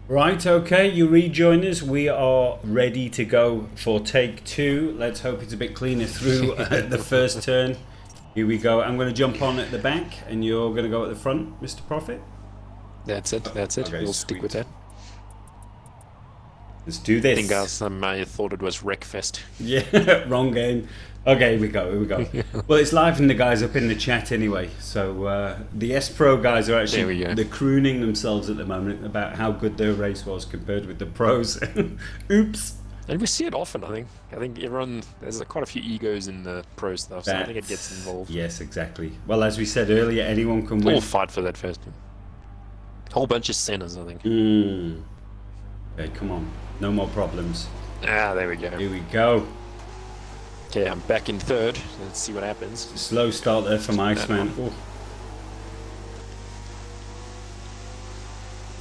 Right, okay, you rejoin us. We are ready to go for take two. Let's hope it's a bit cleaner through the first turn. Here we go. I'm going to jump on at the back and you're going to go at the front, Mr. Prophet. That's it. Okay, We'll stick with that. Let's do this. I think I thought it was Wreckfest. Yeah, wrong game. Okay, here we go. Well, it's live and the guys up in the chat anyway. So the S-Pro guys are actually they're crooning themselves at the moment about how good their race was compared with the pros. Oops. And we see it often, I think everyone, there's quite a few egos in the pro stuff, so I think it gets involved. Yes, exactly. Well, as we said earlier, anyone can win. All fight for that first one. Whole bunch of sinners, I think. Okay, come on. No more problems. Ah, there we go. Here we go. Okay, I'm back in third. Let's see what happens. Slow start there from Iceman. Oh.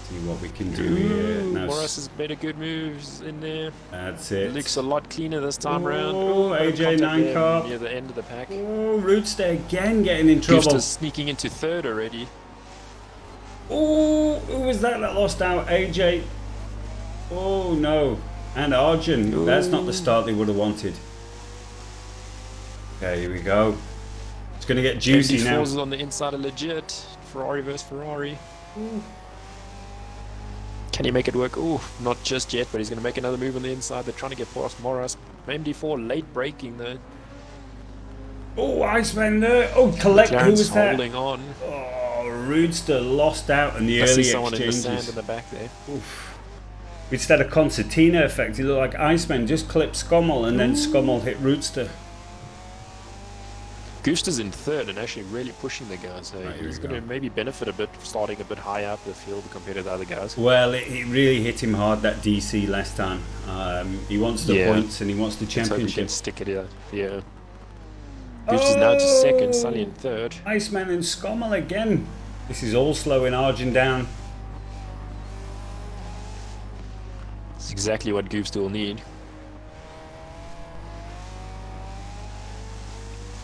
See what we can do here. Now, Morris has made a good moves in there. That's it. Looks a lot cleaner this time around. Oh, AJ 9 car. Near the end of the pack. Oh, Rootster again getting in trouble. Goofster's sneaking into third already. Oh, who was that lost out? AJ. Oh no. And Arjun. Ooh. That's not the start they would have wanted. Okay, here we go. It's going to get juicy now. Forza's on the inside of legit. Ferrari versus Ferrari. Ooh. Can he make it work? Ooh, not just yet, but he's going to make another move on the inside. They're trying to get past Morris. MD4 late braking though. Oh, Iceman there. Oh, collect. Who was that? Holding on. Oh, Roodster lost out in the early exchanges. Someone in the sand in the back there. Oof. We just had a concertina effect. It looked like Iceman just clipped Scommel and then Scommel hit Roodster. Goofster's in third and actually really pushing the guy, so he's going to maybe benefit a bit starting a bit higher up the field compared to the other guys. Well, it really hit him hard, that DC last time. He wants the points and he wants the championship. Let's hope he can stick it here. Yeah. Goofster's now just second, Sully in third. Iceman and Scommel again. This is all slowing Arjun down. It's exactly what Goofster will need.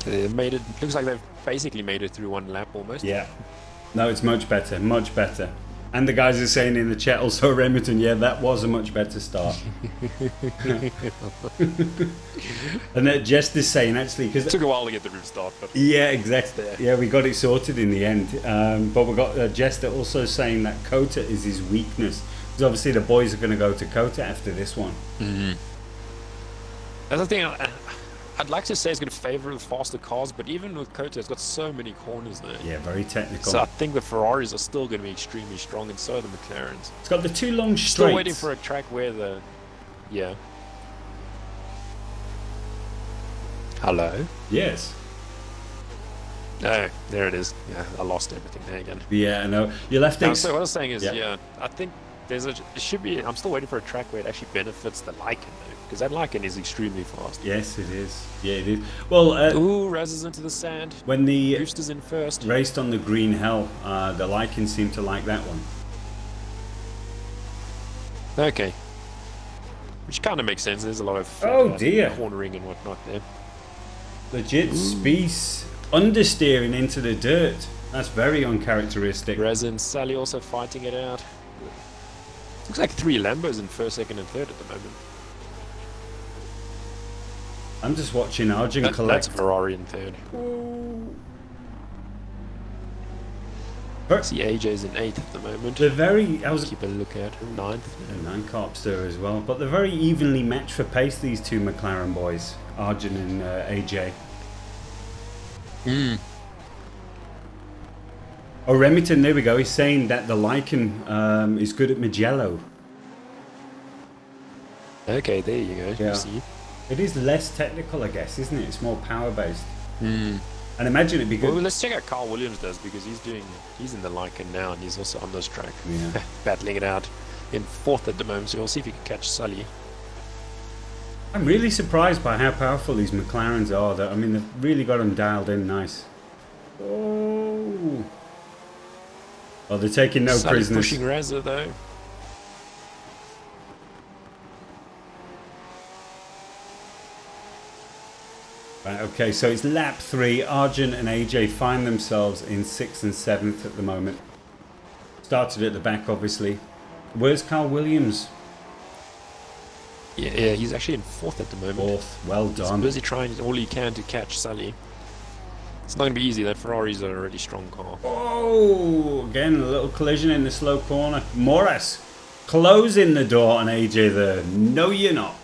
They made it. Looks like they've basically made it through one lap almost. Yeah. No, it's much better, much better. And the guys are saying in the chat also, Remington, yeah, that was a much better start. And that Jest is saying actually, because it took a while to get the restart, but yeah, exactly. Yeah, we got it sorted in the end. But we got Jester also saying that Kota is his weakness. Because obviously the boys are going to go to Kota after this one. That's the thing. I'd like to say it's going to favour the faster cars, but even with Kota, it's got so many corners there. Yeah, very technical. So I think the Ferraris are still going to be extremely strong, and so are the McLarens. It's got the two long straights. Still waiting for a track where the... Yeah. Hello? Yes. Oh, there it is. Yeah, I lost everything there again. Yeah, I know. You left it. So what I was saying is, yeah, I think there's it should be... I'm still waiting for a track where it actually benefits the Lycan, though. Because that Lycan is extremely fast. Yes, it is. Yeah, it is. Well, ooh, Raz into the sand. When the Boosters in first. Raced on the green hell, the Lycan seemed to like that one. Okay. Which kind of makes sense. There's a lot of cornering and whatnot there. Legit space understeering into the dirt. That's very uncharacteristic. Raz and Sally also fighting it out. Looks like 3 Lambos in first, second, and third at the moment. I'm just watching Arjun collect. That's Ferrari in third. See, AJ's in 8th at the moment. They're very... Keep a look at 9th. And 9 Carps there as well. But they're very evenly matched for pace, these two McLaren boys. Arjun and AJ. Oh, Remington, there we go. He's saying that the Lycan is good at Mugello. Okay, there you go. Yeah. See. It is less technical, I guess, isn't it? It's more power-based. And imagine it'd be good. Well, let's check out Carl Williams does, because he's in the Lycan now, and he's also on this track. Yeah. Battling it out in 4th at the moment, so we'll see if he can catch Sully. I'm really surprised by how powerful these McLarens are. I mean, they've really got them dialed in nice. Oh, they're taking no Sully prisoners. Pushing Razza though. Right, okay, so it's lap 3. Arjun and AJ find themselves in 6th and 7th at the moment. Started at the back, obviously. Where's Carl Williams? Yeah, he's actually in 4th at the moment. 4th, well done. He's busy trying all he can to catch Sully. It's not going to be easy, that Ferrari's a really strong car. Oh, again, a little collision in the slow corner. Morris closing the door on AJ there. No, you're not.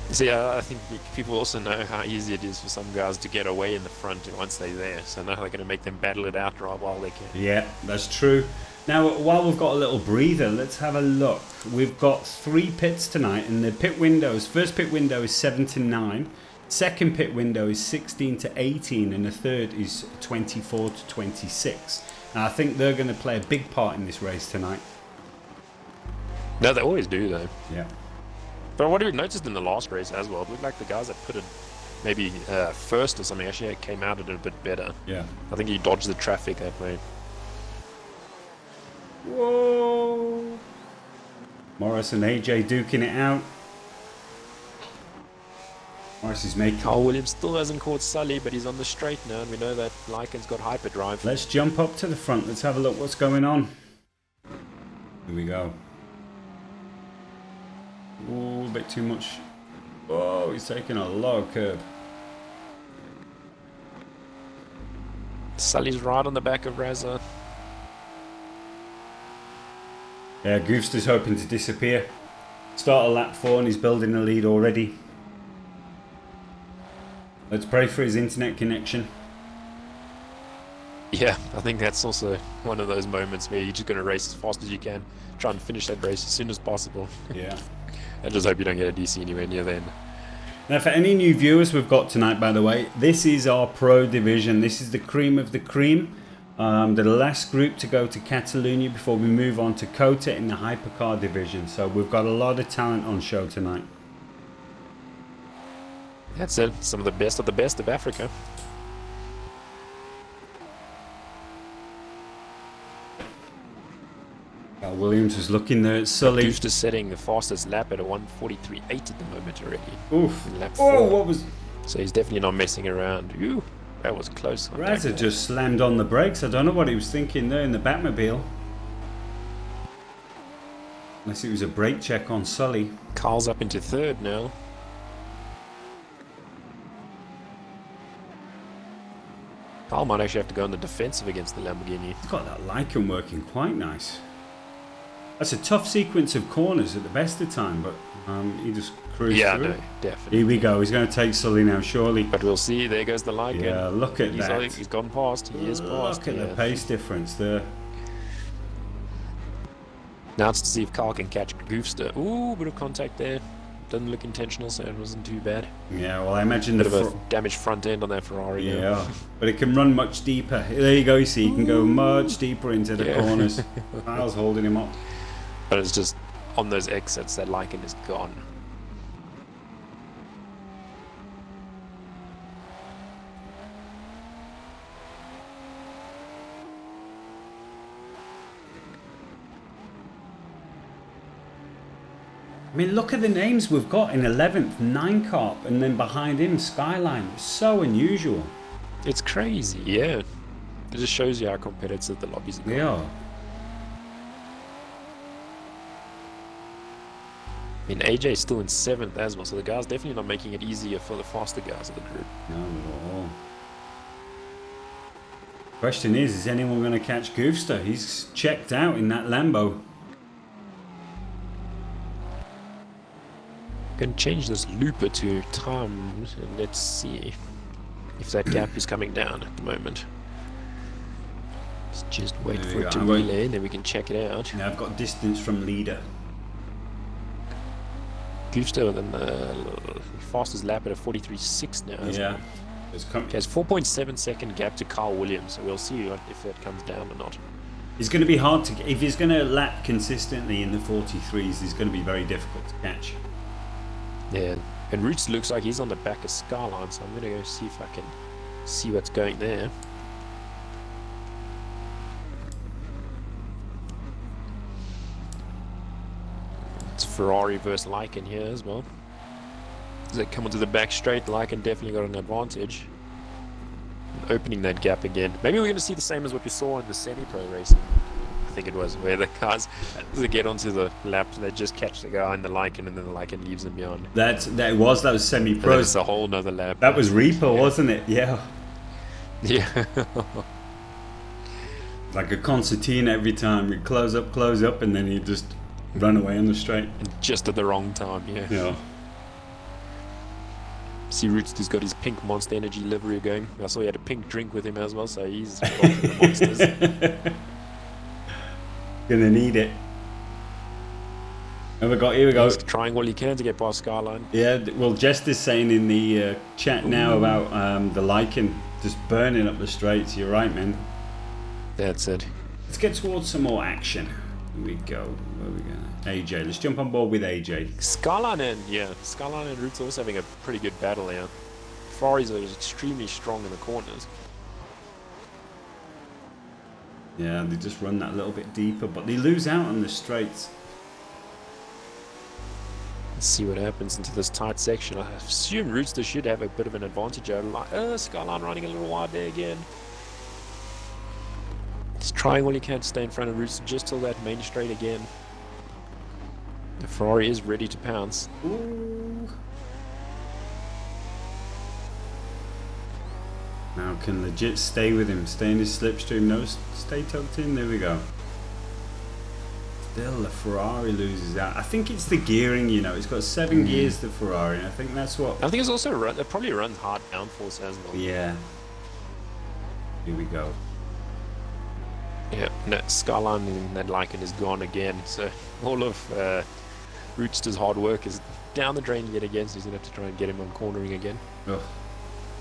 See, I think people also know how easy it is for some guys to get away in the front once they're there. So now they're going to make them battle it out right while they can. Yeah, that's true. Now, while we've got a little breather, let's have a look. We've got 3 pits tonight, and the pit windows, first pit window is 7 to 9, second pit window is 16 to 18, and the third is 24 to 26. And I think they're going to play a big part in this race tonight. No, they always do, though. Yeah. But what we noticed in the last race as well, it looked like the guys that put it maybe first or something actually came out at it a bit better. Yeah. I think he dodged the traffic that way. Whoa! Morris and AJ duking it out. Morris is making... Carl Williams still hasn't caught Sully, but he's on the straight now, and we know that Lycan's got hyperdrive. Let's jump up to the front. Let's have a look what's going on. Here we go. Ooh, a bit too much. Oh, he's taking a lot of curb. Sully's right on the back of Razza. Yeah, Goofster's hoping to disappear. Start a lap 4 and he's building a lead already. Let's pray for his internet connection. Yeah, I think that's also one of those moments where you're just going to race as fast as you can. Try and finish that race as soon as possible. Yeah. I just hope you don't get a DC anywhere near then. Now, for any new viewers we've got tonight, by the way, this is our pro division. This is the cream of the cream. The last group to go to Catalunya before we move on to Kota in the Hypercar division. So we've got a lot of talent on show tonight. That's it. Some of the best of Africa. Williams is looking there at Sully. Goose is setting the fastest lap at a 1:43.8 at the moment already. Oof. In lap Oh, 4. what was... So he's definitely not messing around. Ooh, that was close. Razza just slammed on the brakes. I don't know what he was thinking there in the Batmobile. Unless it was a brake check on Sully. Carl's up into 3rd now. Carl might actually have to go on the defensive against the Lamborghini. He's got that Lycan working quite nice. That's a tough sequence of corners at the best of time, but he just cruised through. No, definitely. Here we go. He's going to take Sully now, surely. But we'll see. There goes the Lycan. Yeah, look at that. He's gone past. He is past. Look at the pace difference there. Now it's to see if Carl can catch Goofster. Ooh, bit of contact there. Doesn't look intentional, so it wasn't too bad. Yeah, well, I imagine bit of a damaged front end on that Ferrari. Yeah, but it can run much deeper. There you go. You see, he can go much deeper into the corners. Carl's holding him up. But it's just on those exits that Lycan is gone. I mean, look at the names we've got in 11th, 9 Carp, and then behind him, Skyline. It's so unusual. It's crazy, yeah. It just shows you how competitive the lobbies are. They are. I mean, AJ's still in 7th as well, so the guy's definitely not making it easier for the faster guys of the group. No, not at all. Question is anyone going to catch Goofster? He's checked out in that Lambo. Can change this looper to time, and let's see if that gap is coming down at the moment. Let's just wait for it to relay, then we can check it out. Now I've got distance from leader. Goofster with the fastest lap at a 43.6 now. Yeah. Okay, it's 4.7 second gap to Carl Williams, so we'll see if that comes down or not. It's going to be hard to... If he's going to lap consistently in the 43s, it's going to be very difficult to catch. Yeah, and Roots looks like he's on the back of Skyline, so I'm going to go see if I can see what's going there. It's Ferrari versus Lycan here as well. As they come onto the back straight, Lycan definitely got an advantage. opening that gap again. Maybe we're going to see the same as what we saw in the semi-pro racing. I think it was, where the cars, as they get onto the lap, they just catch the guy in the Lycan, and then the Lycan leaves them behind. That was semi-pro. It's a whole nother lap. That was Reaper, wasn't it? Yeah. Yeah. Like a concertina every time. You close up, and then you just run away on the straight. And just at the wrong time, yeah. Yeah. See, Rootster's got his pink Monster Energy livery going. I saw he had a pink drink with him as well, so he's rocking the monsters. Gonna need it. And here we go. He's trying all he can to get past Skyline. Yeah, well, Jest is saying in the chat now about the Lycan just burning up the straights. You're right, man. That's it. Let's get towards some more action. Here we go. Where are we going? AJ. Let's jump on board with AJ. Skyline and Roots also having a pretty good battle here. Ferraris are extremely strong in the corners. Yeah, they just run that little bit deeper, but they lose out on the straights. Let's see what happens into this tight section. I assume Rootster should have a bit of an advantage over Skyline running a little wide there again. He's trying all he can to stay in front of Rootster just till that main straight again. The Ferrari is ready to pounce. Ooh. Now can legit stay with him, stay in his slipstream, no stay tucked in, there we go. Still the Ferrari loses out. I think it's the gearing, you know, it's got 7 gears, the Ferrari, and I think that's what... I think it's also, it probably runs hard downforce as well. Yeah. Here we go. Yeah, no, Skyline and that Lycan is gone again, so all of Rootster's hard work is down the drain yet again, so he's going to have to try and get him on cornering again. Ugh.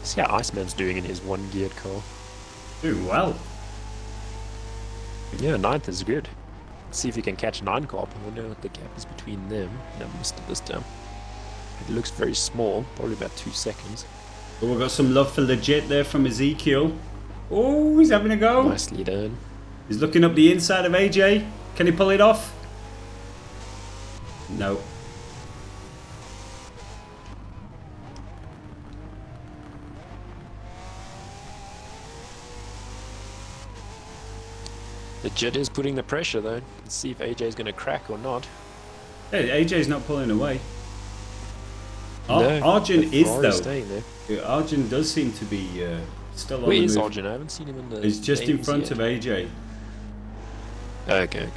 See how Iceman's doing in his 1-geared car. Doing well. Yeah, 9th is good. Let's see if he can catch 9 car. I wonder what the gap is between them. No, missed it this time. It looks very small, probably about 2 seconds. But we've got some love for legit there from Ezekiel. Oh, he's having a go. Nicely done. He's looking up the inside of AJ. Can he pull it off? No. Legit is putting the pressure though. Let's see if AJ's going to crack or not. Hey, AJ's not pulling away. No, Arjun is though. Staying there. Arjun does seem to be still on Where the is move. Arjun? I haven't seen him in the... He's just in front yet. of AJ. Okay.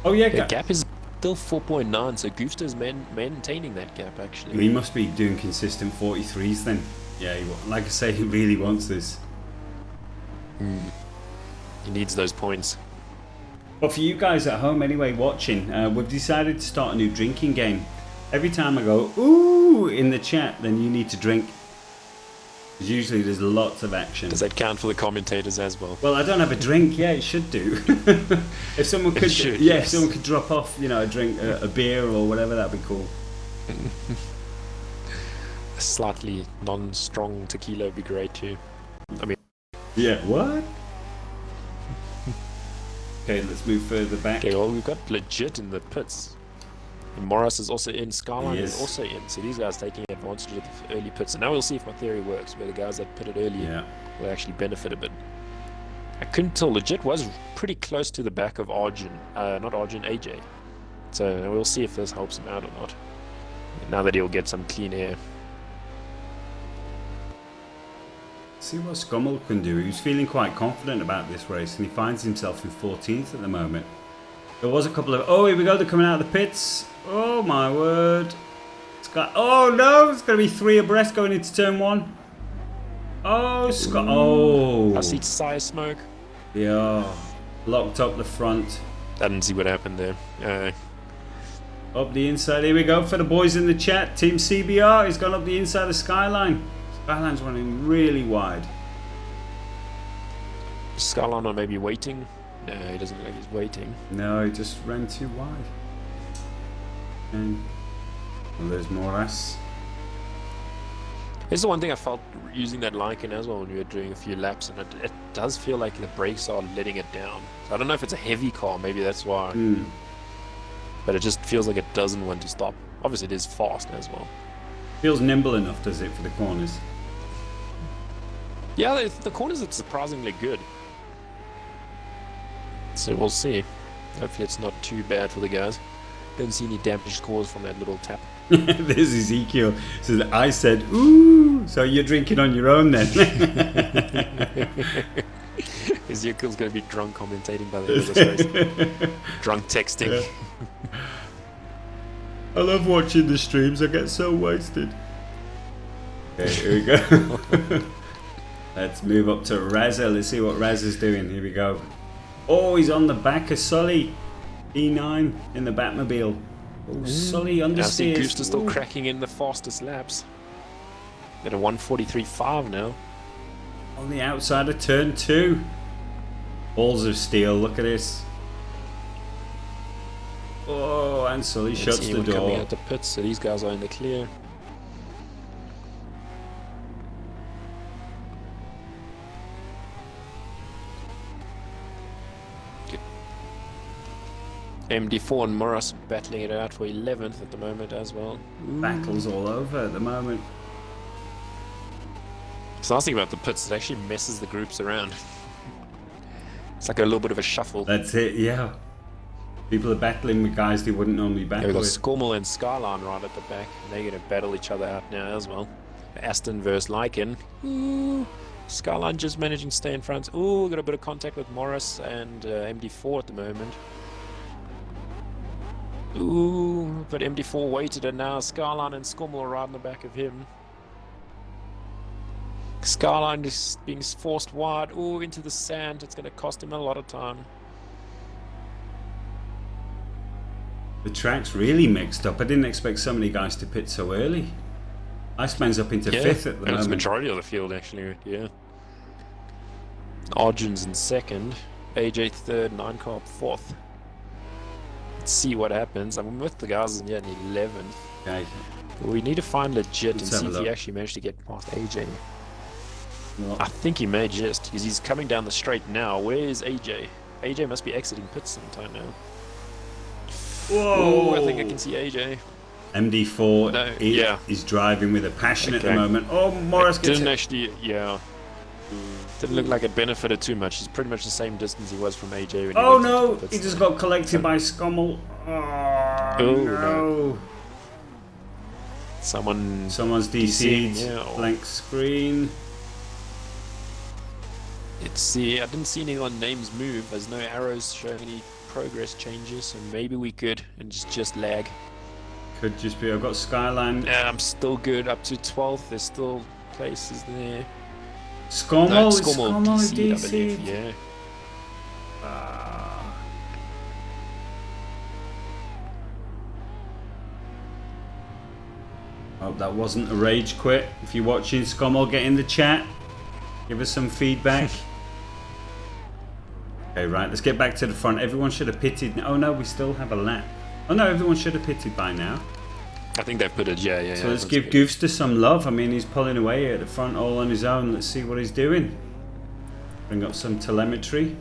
Oh yeah, The gap is still 4.9, so Goofster's maintaining that gap actually. he must be doing consistent 43s then. Yeah, like I say, he really wants this. He needs those points. But for you guys at home anyway watching, we've decided to start a new drinking game. Every time I go, ooh, in the chat, then you need to drink. Because usually there's lots of action. Does that count for the commentators as well? Well, I don't have a drink. Yeah, it should do. If someone could, if someone could drop off, you know, a drink, a beer or whatever, that'd be cool. A slightly non-strong tequila would be great too. I mean, yeah. What? Okay, let's move further back. okay, well, we've got legit in the pits. And Morris is also in, Skyline is also in, so these guys taking advantage of the early pits. And now we'll see if my theory works, where the guys that pitted early will actually benefit a bit. I couldn't tell, legit was pretty close to the back of Arjun, not Arjun, AJ. So we'll see if this helps him out or not, now that he'll get some clean air. See what Scummel can do. He was feeling quite confident about this race, and he finds himself in 14th at the moment. There was a couple of... Oh, here we go. They're coming out of the pits. Oh, my word. Oh, no. It's going to be 3 abreast going into turn 1. Oh, Scott. Oh. I see Sire Smoke. Yeah. Locked up the front. I didn't see what happened there. Up the inside. Here we go for the boys in the chat. Team CBR. He's gone up the inside of Skyline. Skyline's running really wide. Skyline are maybe waiting. No, he doesn't look like he's waiting. No, he just ran too wide. And well, there's Morris. This is the one thing I felt using that Lycan as well when we were doing a few laps, and it does feel like the brakes are letting it down. So I don't know if it's a heavy car, maybe that's why. But it just feels like it doesn't want to stop. Obviously it is fast as well. Feels nimble enough, does it, for the corners? Yeah, the corners are surprisingly good. So we'll see. Hopefully it's not too bad for the guys. Don't see any damage caused from that little tap. There's Ezekiel. Says, I said, ooh, so you're drinking on your own then. Ezekiel's going to be drunk commentating by the end of this race. Drunk texting. Yeah. I love watching the streams. I get so wasted. Okay, here we go. Let's move up to Raza. Let's see what Raza's doing. Here we go. Oh, he's on the back of Sully. E9 in the Batmobile. Oh, Sully understeers. I see Gooster's still cracking in the fastest laps. At a 1:43.5 now. On the outside of turn 2. Balls of steel. Look at this. Oh, and Sully shuts the door. Coming out the pits, so these guys are in the clear. MD4 and Morris battling it out for 11th at the moment as well. Battles all over at the moment. It's the nice thing about the pits, it actually messes the groups around. It's like a little bit of a shuffle. That's it, yeah. People are battling with guys they wouldn't normally battle with. We've got Scormel and Skyline right at the back. And they're going to battle each other out now as well. Aston versus Lycan. Ooh. Skyline just managing to stay in front. Ooh, got a bit of contact with Morris and MD4 at the moment. Ooh, but MD4 waited, and now Skyline and Scormel are right in the back of him. Skyline is being forced wide. Ooh, into the sand. It's going to cost him a lot of time. The track's really mixed up. I didn't expect so many guys to pit so early. Iceman's up into 5th at the moment. It's the majority of the field, actually, yeah. Arjun's in 2nd. AJ 3rd, 9 Carp 4th. Let's see what happens. I'm with the guys in 11th. Okay. We need to find legit Let's and see if look. he actually managed to get past AJ. What? I think he may just, because he's coming down the straight now. Where is AJ? AJ must be exiting pits sometime now. Whoa! Ooh, I think I can see AJ. MD4 is driving with a passion at the moment. Oh, Morris gets didn't actually, didn't look like it benefited too much. He's pretty much the same distance he was from AJ. When oh no! He just got collected by Scommel. Oh no! Someone's DC'd. Blank screen. Let's see. I didn't see anyone's names move. There's no arrows showing any progress changes, so maybe we could and just lag. Could just be. I've got Skyline. I'm still good up to 12th. There's still places there. Scormel is DC'd, DC'd. I believe. Yeah. Hope that wasn't a rage quit. If you're watching, Scommel, get in the chat. Give us some feedback. Okay, right, let's get back to the front. Everyone should have pitted. Oh no, we still have a lap. Oh no, everyone should have pitted by now. I think they've put it, yeah. So let's give Goofster some love. I mean, he's pulling away at the front all on his own. Let's see what he's doing. Bring up some telemetry.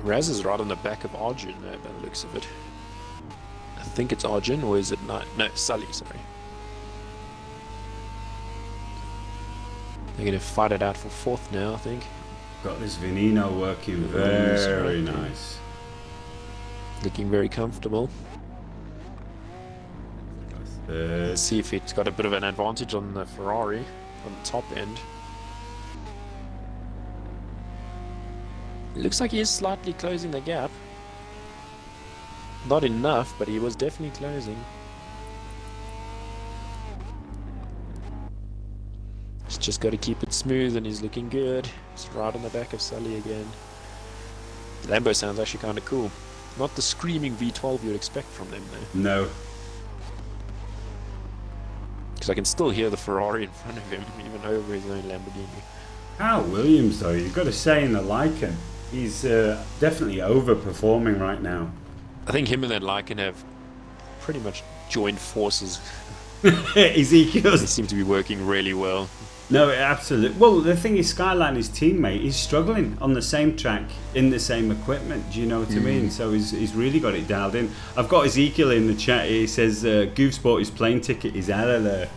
Raz is right on the back of Arjun there, by the looks of it. I think it's Arjun, or is it not? No, Sully, sorry. They're going to fight it out for 4th now, I think. Got this Veneno working very nice. Looking very comfortable. Let's see if it's got a bit of an advantage on the Ferrari on the top end. It looks like he is slightly closing the gap. Not enough, but he was definitely closing. He's just got to keep it smooth, and he's looking good. It's right on the back of Sully again. The Lambo sounds actually kind of cool. Not the screaming V12 you'd expect from them, though. No. Because I can still hear the Ferrari in front of him, even over his own Lamborghini. Hal Williams, though, you've got to say in the Lycan, he's definitely overperforming right now. I think him and that Lycan have pretty much joined forces. Ezekiel. They seem to be working really well. No, absolutely. Well, the thing is, Skyline, his teammate, he's struggling on the same track in the same equipment. Do you know what I mean? So he's really got it dialed in. I've got Ezekiel in the chat. He says Goofsport, his plane ticket is out of there.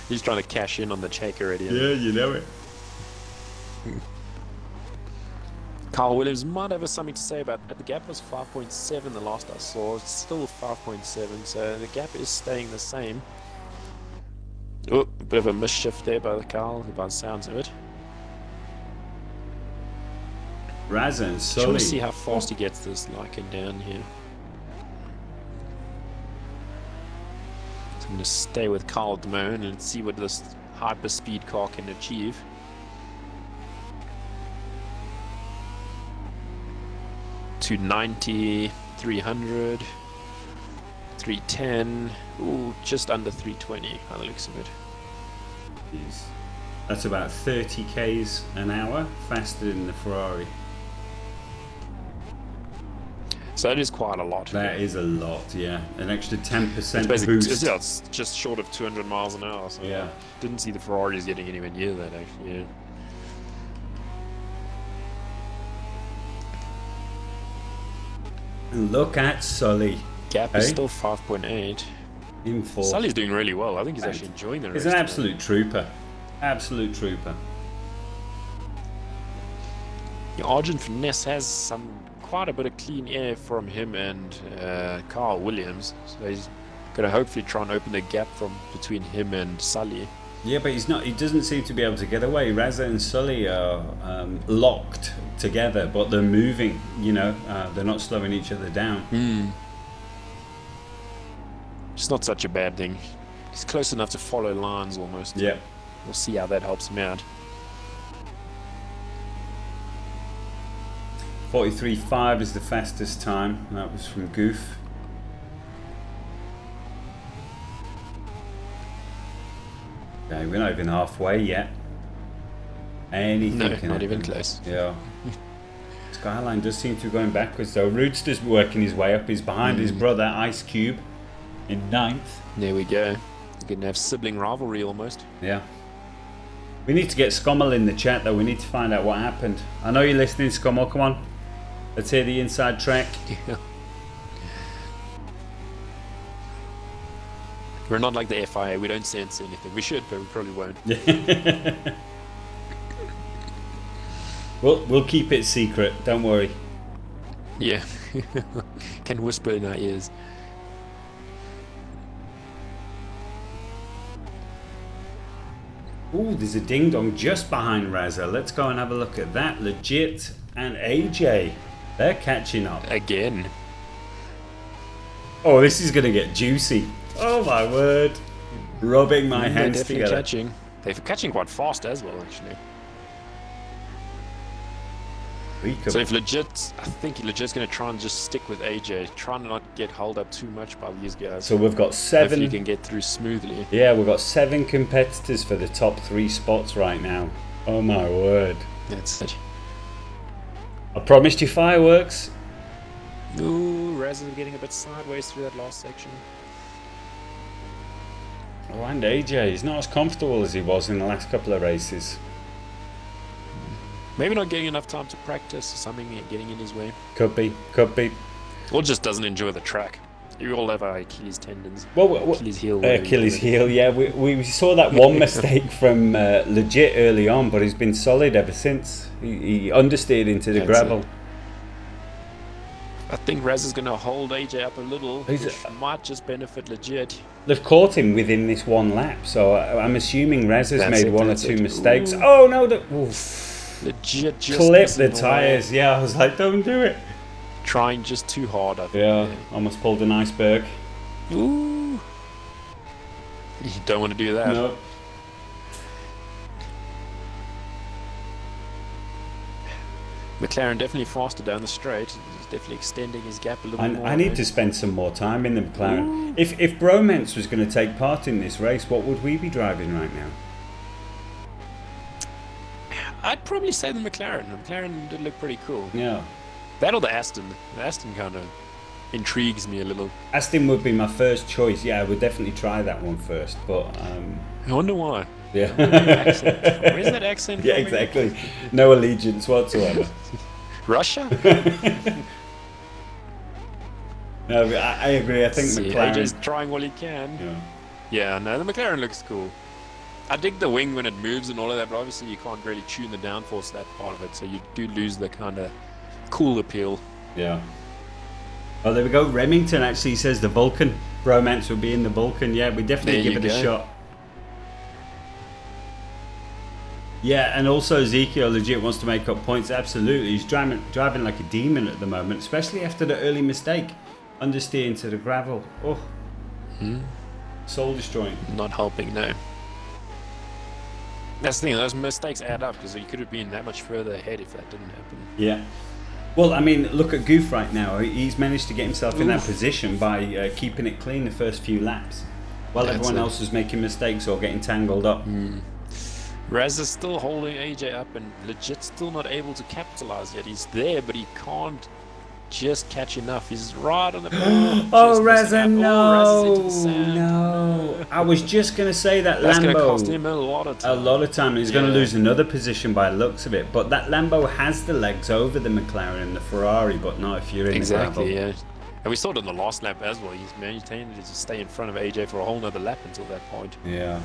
He's trying to cash in on the check already. Yeah, you know it. Carl Williams might have something to say about the gap was 5.7 the last I saw. It's still 5.7, so the gap is staying the same. Oh, a bit of a misshift there by the Carl, by the sounds of it. Razza and Sully. Trying to see how fast he gets this liking down here. So I'm going to stay with Carl at the moment and see what this hyper speed car can achieve. To 90, 300, 310, ooh, just under 320 by the looks of it. Jeez. That's about 30 k's an hour faster than the Ferrari. So that is quite a lot. That is a lot, yeah. An extra 10% boost. boost. It's just short of 200 miles an hour. So yeah. Didn't see the Ferraris getting anywhere near that, actually. Yeah. And look at Sully. Gap is still 5.8. In fourth. Sully's doing really well. I think he's actually enjoying the race. He's an absolute trooper. Absolute trooper. The Argent Finesse has quite a bit of clean air from him and Carl Williams. So he's going to hopefully try and open the gap from between him and Sully. Yeah, but he's not. He doesn't seem to be able to get away. Razza and Sully are locked together, but they're moving. You know, they're not slowing each other down. It's not such a bad thing. He's close enough to follow lines almost. Yeah. We'll see how that helps him out. 43.5 is the fastest time. That was from Goof. Okay, we're not even halfway yet. Anything No, can not happen. even close. Yeah. Skyline does seem to be going backwards though. Roodster's working his way up. He's behind his brother Ice Cube in 9th. There we go. You're going to have sibling rivalry almost. Yeah. We need to get Scommel in the chat though. We need to find out what happened. I know you're listening, Scommel. Come on. Let's hear the inside track. Yeah. We're not like the FIA. We don't censor anything. We should, but we probably won't. We'll keep it secret. Don't worry. Yeah. Can whisper in our ears. Ooh, there's a ding dong just behind Razza. Let's go and have a look at that. Legit and AJ. They're catching up. Again. Oh, this is going to get juicy. Oh my word. Rubbing my hands They're definitely together. catching. They're catching quite fast as well, actually. So if Legit, I think Legit's going to try and just stick with AJ. Try and not get held up too much by these guys. So we've got 7. Hopefully you can get through smoothly. Yeah, we've got 7 competitors for the top 3 spots right now. Oh my word. That's it. I promised you fireworks. Ooh, Raz is getting a bit sideways through that last section. Oh, and AJ, he's not as comfortable as he was in the last couple of races. Maybe not getting enough time to practice or something getting in his way. Could be, could be. Or just doesn't enjoy the track. You all have our Achilles tendons. Well, Achilles heel. Achilles heel, yeah. We saw that one mistake from Legit early on, but he's been solid ever since. He understeered into the gravel. I think Raz is going to hold AJ up a little, which might just benefit Legit. They've caught him within this one lap, so I'm assuming Raz has made one or two mistakes. Ooh. Oh no! Legit just clip the tyres. Yeah, I was like, don't do it. Trying just too hard, I think. Yeah, almost pulled an iceberg. Ooh. You don't want to do that. No. McLaren definitely faster down the straight. He's definitely extending his gap a little more. I need to spend some more time in the McLaren. If Bromance was going to take part in this race, what would we be driving right now? I'd probably say the McLaren. The McLaren did look pretty cool. Yeah. That or the Aston. The Aston kind of intrigues me a little. Aston would be my first choice. Yeah, I would definitely try that one first, but I wonder why. yeah. Where's that accent? Yeah, exactly. No allegiance whatsoever. Russia? No, I agree. I think McLaren. AJ's trying all he can. Yeah, no, the McLaren looks cool. I dig the wing when it moves and all of that, but obviously you can't really tune the downforce that part of it, so you do lose the kind of cool appeal. Yeah. Oh, there we go. Remington actually says the Vulcan. Bromance will be in the Vulcan. Yeah, we definitely give it a shot. Yeah, and also Ezekiel legit wants to make up points. Absolutely. He's driving like a demon at the moment, especially after the early mistake. Understeering to the gravel. Oh. Soul destroying. Not helping, no. That's the thing, those mistakes add up because you could have been that much further ahead if that didn't happen. Yeah. Well, I mean, look at Goof right now. He's managed to get himself in that position by keeping it clean the first few laps, while everyone else was making mistakes or getting tangled up. Raz is still holding AJ up and legit still not able to capitalize yet. He's there, but he can't just catch enough. He's right on the oh, Raza, no. I was just going to say that that's Lambo. That's going to cost him a lot of time. A lot of time. He's going to lose another position by the looks of it. But that Lambo has the legs over the McLaren and the Ferrari, but not if you're in the gravel. Yeah. And we saw it on the last lap as well. He's maintained to stay in front of AJ for a whole nother lap until that point. Yeah.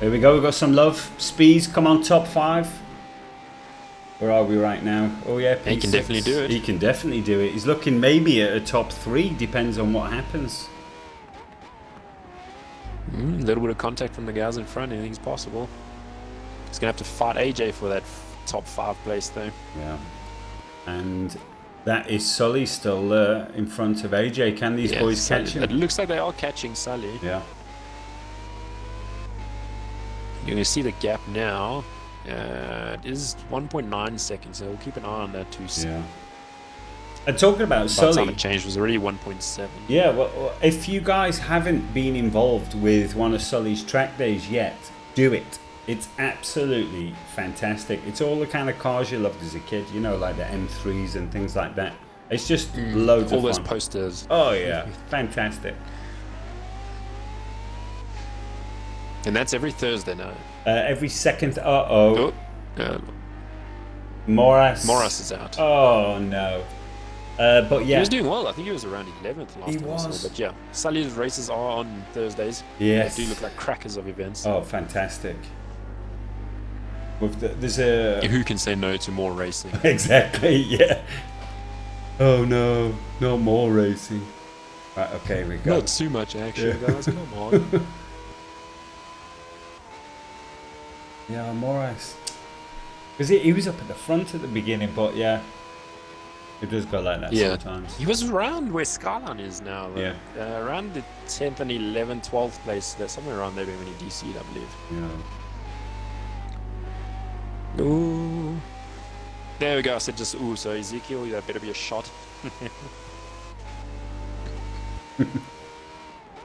Here we go. We've got some love. Speeds come on top 5. Where are we right now? Oh yeah, P6. He can definitely do it. He can definitely do it. He's looking maybe at a top 3, depends on what happens. A little bit of contact from the guys in front, anything's possible. He's going to have to fight AJ for that top 5 place though. Yeah. And that is Sully still in front of AJ. Can these boys catch him? It looks like they are catching Sully. Yeah. You can see the gap now. It is 1.9 seconds, so we'll keep an eye on that too. Yeah. And talking about Sully, time it changed was already 1.7. Yeah, well, if you guys haven't been involved with one of Sully's track days yet, do it. It's absolutely fantastic. It's all the kind of cars you loved as a kid, you know, like the M3s and things like that. It's just loads of fun. All those posters. Oh yeah, fantastic. And that's every Thursday now. Every second. Moras is out. Oh no. But yeah, he was doing well. I think he was around 11th last time I saw. But yeah, Sully's races are on Thursdays. Yes. They do look like crackers of events. Oh, fantastic. There's a. Who can say no to more racing? Exactly. Yeah. Oh no, no more racing. Right. Okay, we go. Not too much action, guys. Come on. Yeah, Moraes. Because he was up at the front at the beginning, but yeah, it does go like that sometimes. He was around where Skyline is now. Though. Yeah. Around the 10th and 11th, 12th place. There's somewhere around there when he DC'd, I believe. Yeah. Ooh. There we go. I said just ooh, so Ezekiel, that better be a shot.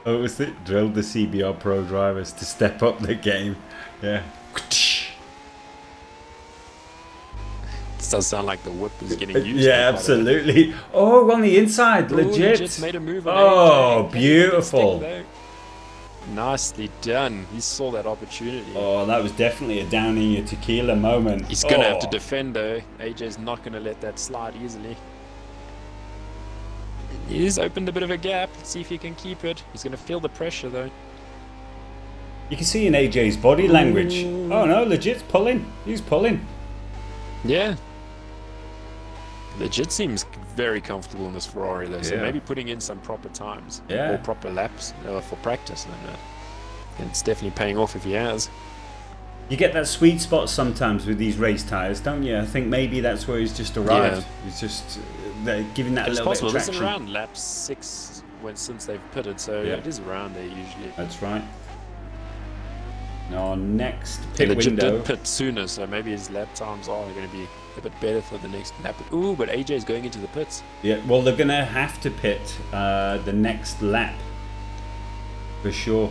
Oh, was it? Drilled the CBR Pro drivers to step up the game. Yeah. This does sound like the whip is getting used. Yeah, absolutely. Oh, on the inside, legit. Legit's made a move on AJ. Beautiful. Nicely done. He saw that opportunity. Oh, that was definitely a down in your tequila moment. He's going to have to defend though. AJ's not going to let that slide easily. He's opened a bit of a gap. Let's see if he can keep it. He's going to feel the pressure though. You can see in AJ's body language. Oh no, legit's pulling. He's pulling. Yeah. Legit seems very comfortable in this Ferrari though, so maybe putting in some proper times or proper laps for practice. And it's definitely paying off if he has. You get that sweet spot sometimes with these race tyres, don't you? I think maybe that's where he's just arrived. He's just giving that a little bit of traction. It's around lap 6 since they've pitted, so it is around there usually. That's right. Now, next pit window. Legit did pit sooner, so maybe his lap times are going to be a bit better for the next lap. Ooh, but AJ's going into the pits. Yeah, well, they're going to have to pit the next lap for sure.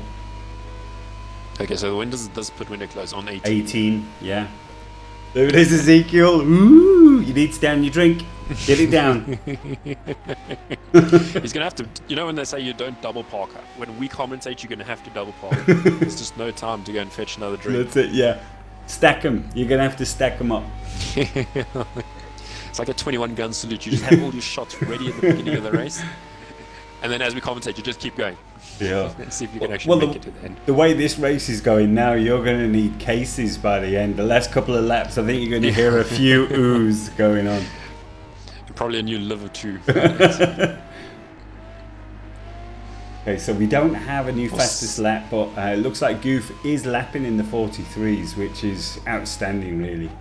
Okay, so when does this pit window close? On 18? 18, yeah. There it is, Ezekiel. Ooh, you need to down your drink. Get it down. He's gonna have to. You know when they say you don't double park, when we commentate, you're gonna have to double park. There's just no time to go and fetch another drink. That's it. Yeah, stack them. You're gonna have to stack them up. It's like a 21 gun salute. You just have all your shots ready at the beginning of the race, and then as we commentate, you just keep going. Yeah. And see if you can actually make it to the end. The way this race is going now, you're going to need cases by the end. The last couple of laps, I think you're going to hear a few oohs going on. Probably a new liver too. Okay, so we don't have a new fastest lap, but it looks like Goof is lapping in the 43s, which is outstanding, really.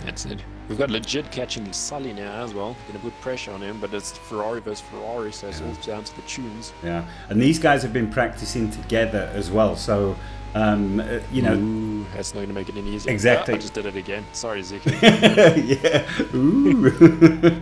That's it. We've got legit catching Sully now as well. Going to put pressure on him, but it's Ferrari versus Ferrari, so it's all down to the tunes. Yeah, and these guys have been practicing together as well, so you know. Ooh, that's not going to make it any easier. Exactly. I just did it again. Sorry, Ezekiel. Yeah. Ooh.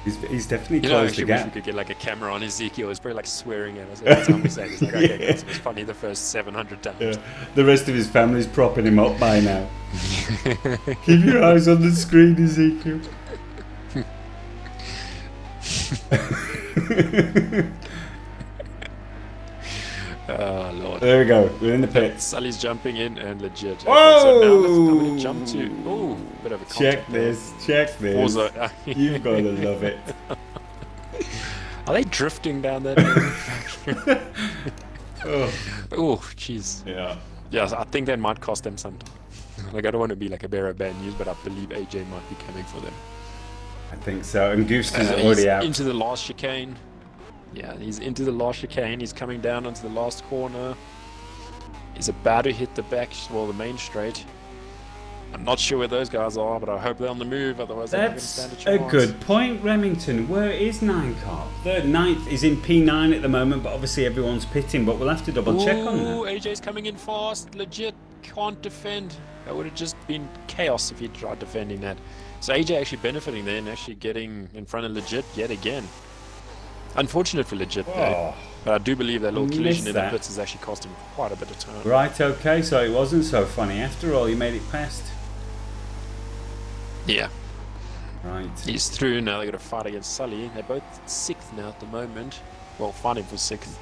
He's definitely closed the gap. Wish we could get like a camera on Ezekiel. It's probably like swearing at us every time we say it. It's like, okay, guys, it was funny the first 700 times. Yeah. The rest of his family's propping him up by now. Keep your eyes on the screen, Ezekiel. Oh, Lord. There we go. We're in the pits. Sully's jumping in and legit. Whoa! Okay, so now I'm going to jump to... Ooh, bit of a Check this. Check this. Forza. You've got to love it. Are they drifting down there? Oh, jeez. Yeah. Yes, I think that might cost them some time. Like, I don't want to be like a bearer of bad news, but I believe AJ might be coming for them. I think so. And Goofson's already out. Into the last chicane. Yeah, he's into the last chicane. He's coming down onto the last corner. He's about to hit the the main straight. I'm not sure where those guys are, but I hope they're on the move. Otherwise, they're not going to stand a chance. That's a good point, Remington. Where is 9 car? The 9th is in P9 at the moment, but obviously everyone's pitting. But we'll have to double check on that. AJ's coming in fast. Legit can't defend. That would have just been chaos if he tried defending that. So AJ actually benefiting there and actually getting in front of Legit yet again. Unfortunate for Legit though. But I do believe that little collision in the pits has actually cost him quite a bit of time. Right, okay, so it wasn't so funny. After all, he made it past. Yeah. Right. He's through now. They've got to fight against Sully. They're both 6th now at the moment. Well, fighting for 6th.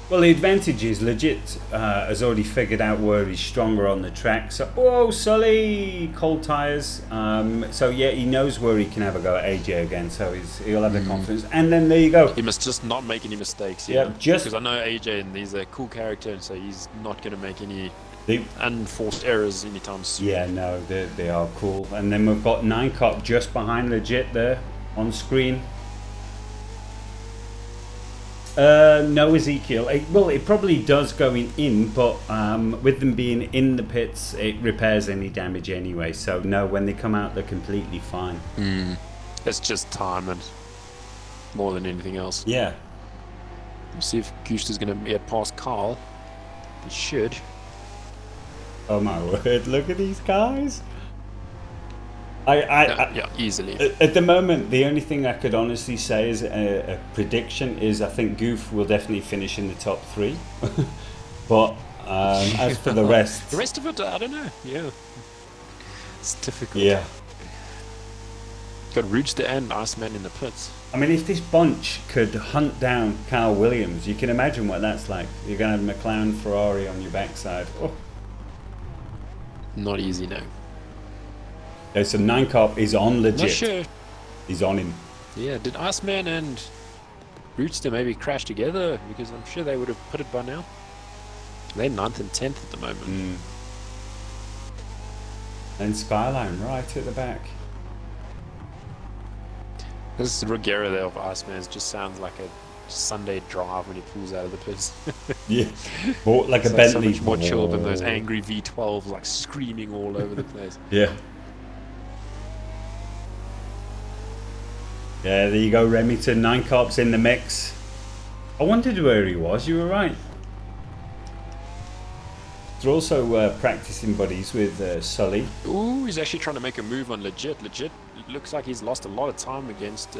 Well, the advantage is Legit has already figured out where he's stronger on the track. So, whoa, Sully, cold tyres. So yeah, he knows where he can have a go at AJ again. So he'll have the confidence. And then there you go. He must just not make any mistakes. Yeah, just because I know AJ and he's a cool character, and so he's not going to make any unforced errors anytime soon. Yeah, no, they are cool. And then we've got 9 Cop just behind Legit there on screen. No, Ezekiel. Well, it probably does going in, but with them being in the pits, it repairs any damage anyway. So no, when they come out, they're completely fine. It's just time and more than anything else. Yeah. We'll see if Gusta's going to get past Carl. He should. Oh my word! Look at these guys. Yeah, easily. At the moment, the only thing I could honestly say is a prediction is I think Goof will definitely finish in the top 3. But as for the rest... The rest of it, I don't know. Yeah. It's difficult. Yeah. Got Rootster and Iceman in the pits. I mean, if this bunch could hunt down Carl Williams, you can imagine what that's like. You're going to have McLaren, Ferrari on your backside. Oh. Not easy, no. Okay, so 9 Cop is on Legit. Not sure. He's on him. Yeah, did Iceman and Rootster maybe crash together? Because I'm sure they would have put it by now. They're 9th and 10th at the moment. And Skyline right at the back. This Ruggiero there of Iceman just sounds like a Sunday drive when he pulls out of the pits. Yeah, or like a Bentley. So much more chill than those angry V12s like screaming all over the place. Yeah. Yeah, there you go, Remington. 9 Cops in the mix. I wondered where he was. You were right. They're also practicing buddies with Sully. Ooh, he's actually trying to make a move on Legit. Legit looks like he's lost a lot of time against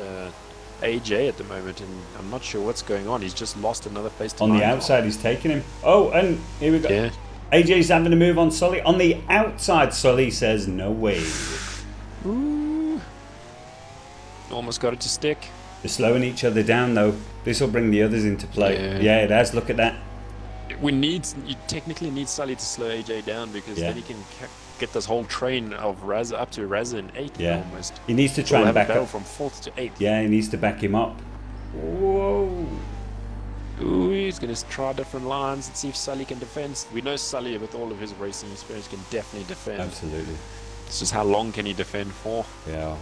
AJ at the moment, and I'm not sure what's going on. He's just lost another place to on the outside. He's taking him. Oh, and here we go. Yeah. AJ's having a move on Sully. On the outside, Sully says, no way. Ooh. Almost got it to stick. They're slowing each other down, though. This will bring the others into play. Yeah, it has. Look at that. You technically need Sully to slow AJ down because then he can get this whole train of Razza up to Razza in 8th almost. He needs to try and back up. From 4th to 8th. Yeah, he needs to back him up. Whoa. Ooh, he's going to try different lines and see if Sully can defend. We know Sully, with all of his racing experience, can definitely defend. Absolutely. It's just how long can he defend for? Yeah.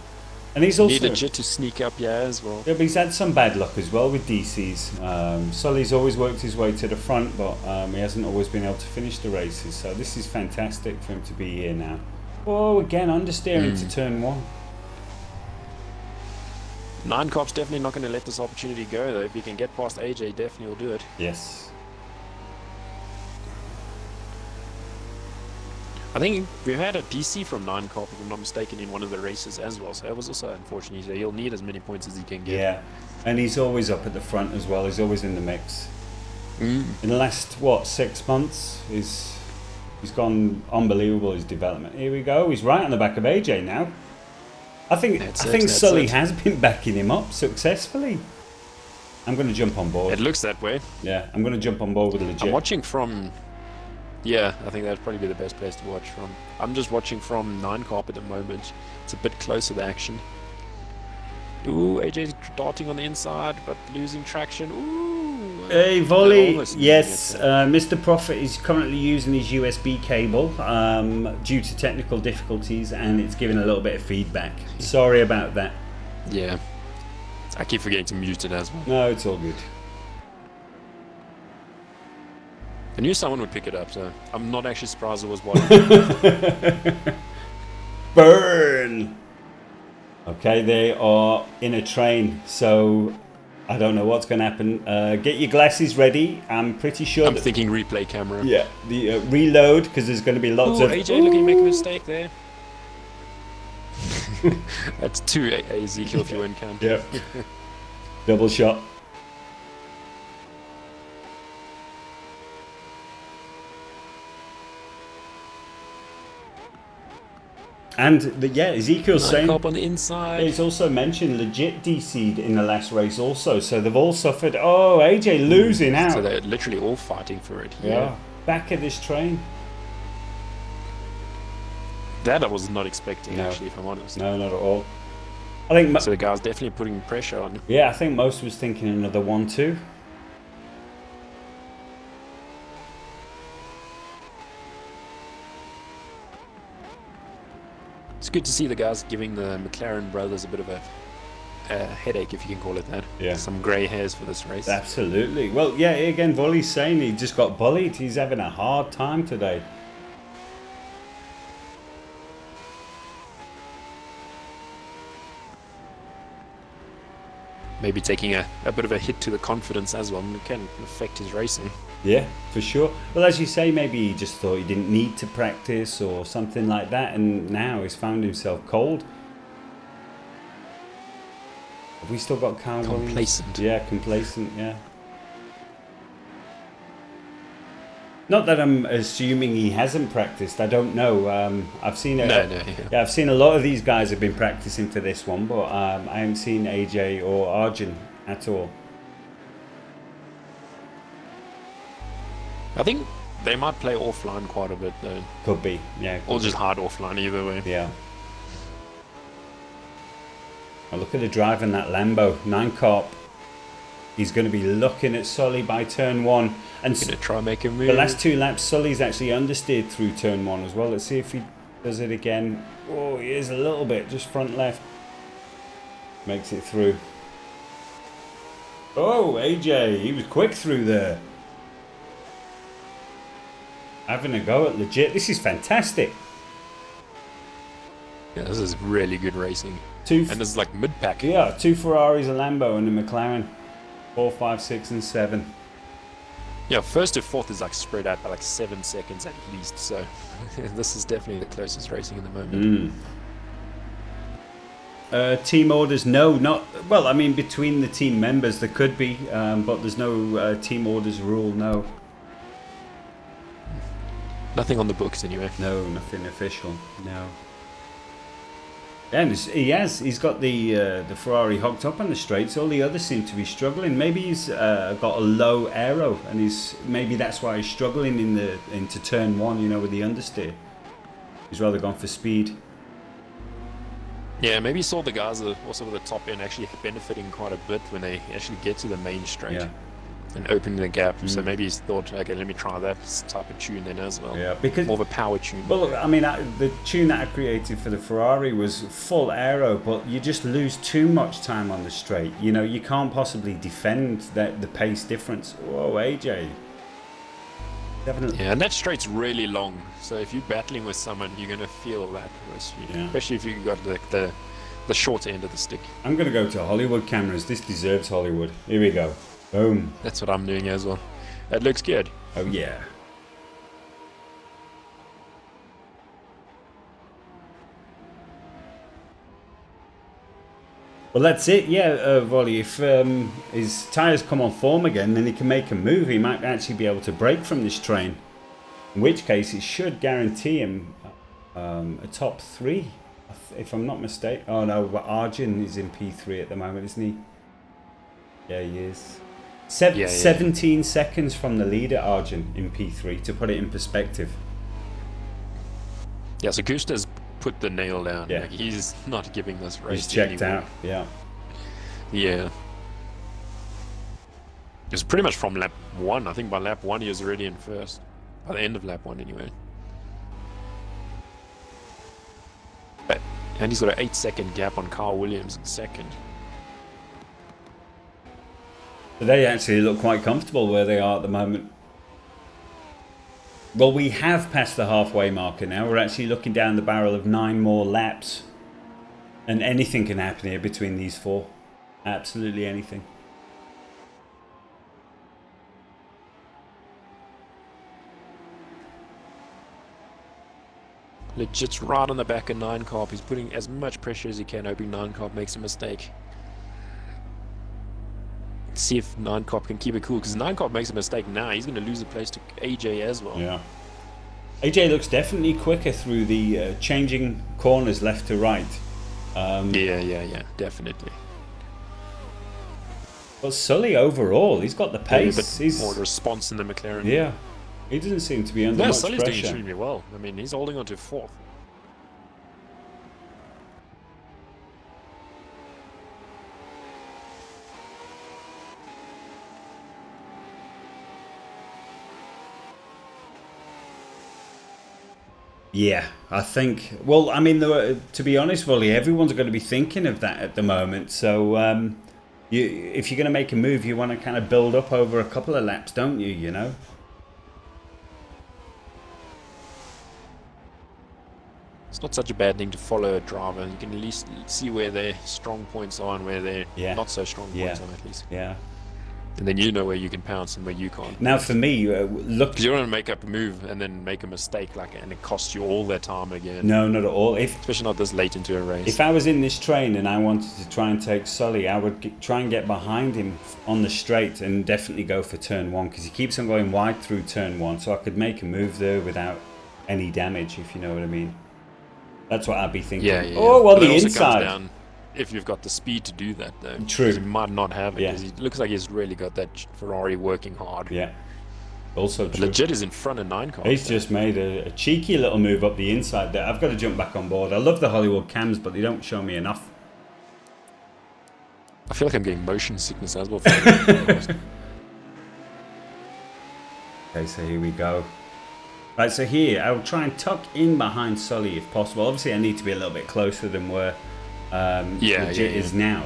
And he's also... Need a jet to sneak up as well. Yeah, but he's had some bad luck as well with DCs. Sully's always worked his way to the front, but he hasn't always been able to finish the races. So this is fantastic for him to be here now. Oh, again, understeering to turn 1. 9 Cop's definitely not going to let this opportunity go, though. If he can get past AJ, definitely will do it. Yes. I think we've had a DC from 9 Cop, if I'm not mistaken, in one of the races as well. So that was also unfortunate. So he'll need as many points as he can get. Yeah, and he's always up at the front as well. He's always in the mix. In the last, 6 months, he's gone unbelievable, his development. Here we go. He's right on the back of AJ now. I think Sully has been backing him up successfully. I'm going to jump on board. It looks that way. Yeah, I'm going to jump on board with Legit. I'm watching from... Yeah, I think that'd probably be the best place to watch from. I'm just watching from 9 Carp at the moment. It's a bit closer to action. Ooh, AJ's darting on the inside, but losing traction. Ooh. Hey, volley. Yes, Mr. Prophet is currently using his USB cable due to technical difficulties, and it's giving a little bit of feedback. Sorry about that. Yeah. I keep forgetting to mute it as well. No, it's all good. I knew someone would pick it up, so I'm not actually surprised it was one. Burn! Okay, they are in a train, so I don't know what's going to happen. Get your glasses ready. I'm pretty sure... I'm thinking replay camera. Yeah, the reload, because there's going to be lots of... AJ looking to make a mistake there. That's 2 Ezekiel if you win count. Yep. Double shot. And Ezekiel's saying up on the inside. He's also mentioned Legit DC'd in the last race also, so they've all suffered. Oh, AJ losing out. So they're literally all fighting for it. Yeah. Back of this train. That I was not expecting, actually, if I'm honest. No, not at all. I think so the guy's definitely putting pressure on. Yeah, I think most was thinking another 1-2. It's good to see the guys giving the McLaren brothers a bit of a headache, if you can call it that. Yeah. Some grey hairs for this race. Absolutely. Well, yeah, again, Volley's saying he just got bullied. He's having a hard time today. Maybe taking a bit of a hit to the confidence as well. It can affect his racing. Yeah, for sure. Well, as you say, maybe he just thought he didn't need to practice or something like that, and now he's found himself cold. Have we still got Kyle complacent? Williams? Yeah, complacent, yeah. Not that I'm assuming he hasn't practiced. I don't know. I've seen I've seen a lot of these guys have been practicing for this one, but I haven't seen AJ or Arjun at all. I think they might play offline quite a bit, though. Could be, yeah. Or just hard offline, either way. Yeah. Oh, look at the drive in that Lambo. 9 Carp. He's going to be looking at Sully by turn 1. And going to try and make him move. The last 2 laps, Sully's actually understeered through turn 1 as well. Let's see if he does it again. Oh, he is a little bit, just front left. Makes it through. Oh, AJ, he was quick through there. Having a go at Legit. This is fantastic. Yeah, this is really good racing. And this is like mid-pack. Yeah, 2 Ferraris, a Lambo, and a McLaren. 4, 5, 6, and 7. Yeah, first to fourth is like spread out by like 7 seconds at least. So this is definitely the closest racing in the moment. Team orders, no, not well. I mean, between the team members there could be, but there's no team orders rule. No. Nothing on the books anyway. No, nothing official. No. And he's got the Ferrari hooked up on the straights. All the others seem to be struggling. Maybe he's got a low aero, and maybe that's why he's struggling into turn 1. You know, with the understeer. He's rather gone for speed. Yeah, maybe he saw the guys also at the top end actually benefiting quite a bit when they actually get to the main straight. Yeah. And opening the gap, so maybe he's thought, okay, let me try that type of tune then as well. Yeah, because more of a power tune. Well, I mean, the tune that I created for the Ferrari was full aero, but you just lose too much time on the straight. You know, you can't possibly defend the pace difference. Whoa, AJ. Definitely. Yeah, and that straight's really long, so if you're battling with someone, you're going to feel that, especially if you've got the shorter end of the stick. I'm going to go to Hollywood cameras. This deserves Hollywood. Here we go. Boom. That's what I'm doing as well. That looks good. Oh, yeah. Well, that's it. Yeah, Volley. If his tyres come on form again, then he can make a move. He might actually be able to break from this train. In which case, it should guarantee him a top 3, if I'm not mistaken. Oh, no, but Arjun is in P3 at the moment, isn't he? Yeah, he is. 17 seconds from the leader, Arjun, in P3, to put it in perspective. Yeah, so Gusta's put the nail down. Yeah. Like, he's not giving this race. He's checked out, yeah. Yeah. It was pretty much from lap 1. I think by lap 1 he was already in first. By the end of lap 1 anyway. And he's got an 8-second gap on Carl Williams in second. They actually look quite comfortable where they are at the moment. Well, we have passed the halfway marker now. We're actually looking down the barrel of 9 more laps. And anything can happen here between these 4. Absolutely anything. Legit's right on the back of 9 Carp. He's putting as much pressure as he can, hoping 9 Carp makes a mistake. See if 9 Cop can keep it cool, because 9 Cop makes a mistake now, he's going to lose the place to AJ as well. Yeah. AJ looks definitely quicker through the changing corners left to right. Yeah, definitely. But Sully overall, he's got the pace. He's more response in the McLaren. Yeah. He doesn't seem to be under much Sully's pressure. Doing extremely well. I mean, he's holding on to 4th. Yeah, I think. Well, I mean, to be honest, Volley, everyone's going to be thinking of that at the moment. So, if you're going to make a move, you want to kind of build up over a couple of laps, don't you? You know. It's not such a bad thing to follow a driver. You can at least see where their strong points are and where their not so strong points are, at least. Yeah. And then you know where you can pounce and where you can't. Now, for me, look... Because you don't want to make up a move and then make a mistake, and it costs you all their time again. No, not at all. Especially not this late into a race. If I was in this train and I wanted to try and take Sully, I would try and get behind him on the straight and definitely go for turn 1, because he keeps on going wide through turn 1, so I could make a move there without any damage, if you know what I mean. That's what I'd be thinking. Yeah. Oh, well, but the inside. Down if you've got the speed to do that, though. True. He might not have it, because he looks like he's really got that Ferrari working hard. Yeah. Also true. Legit is in front of 9 Cars. He's just made a cheeky little move up the inside there. I've got to jump back on board. I love the Hollywood cams, but they don't show me enough. I feel like I'm getting motion sickness as well. Okay, so here we go. Right, so here, I'll try and tuck in behind Sully if possible. Obviously, I need to be a little bit closer than where Legit is now.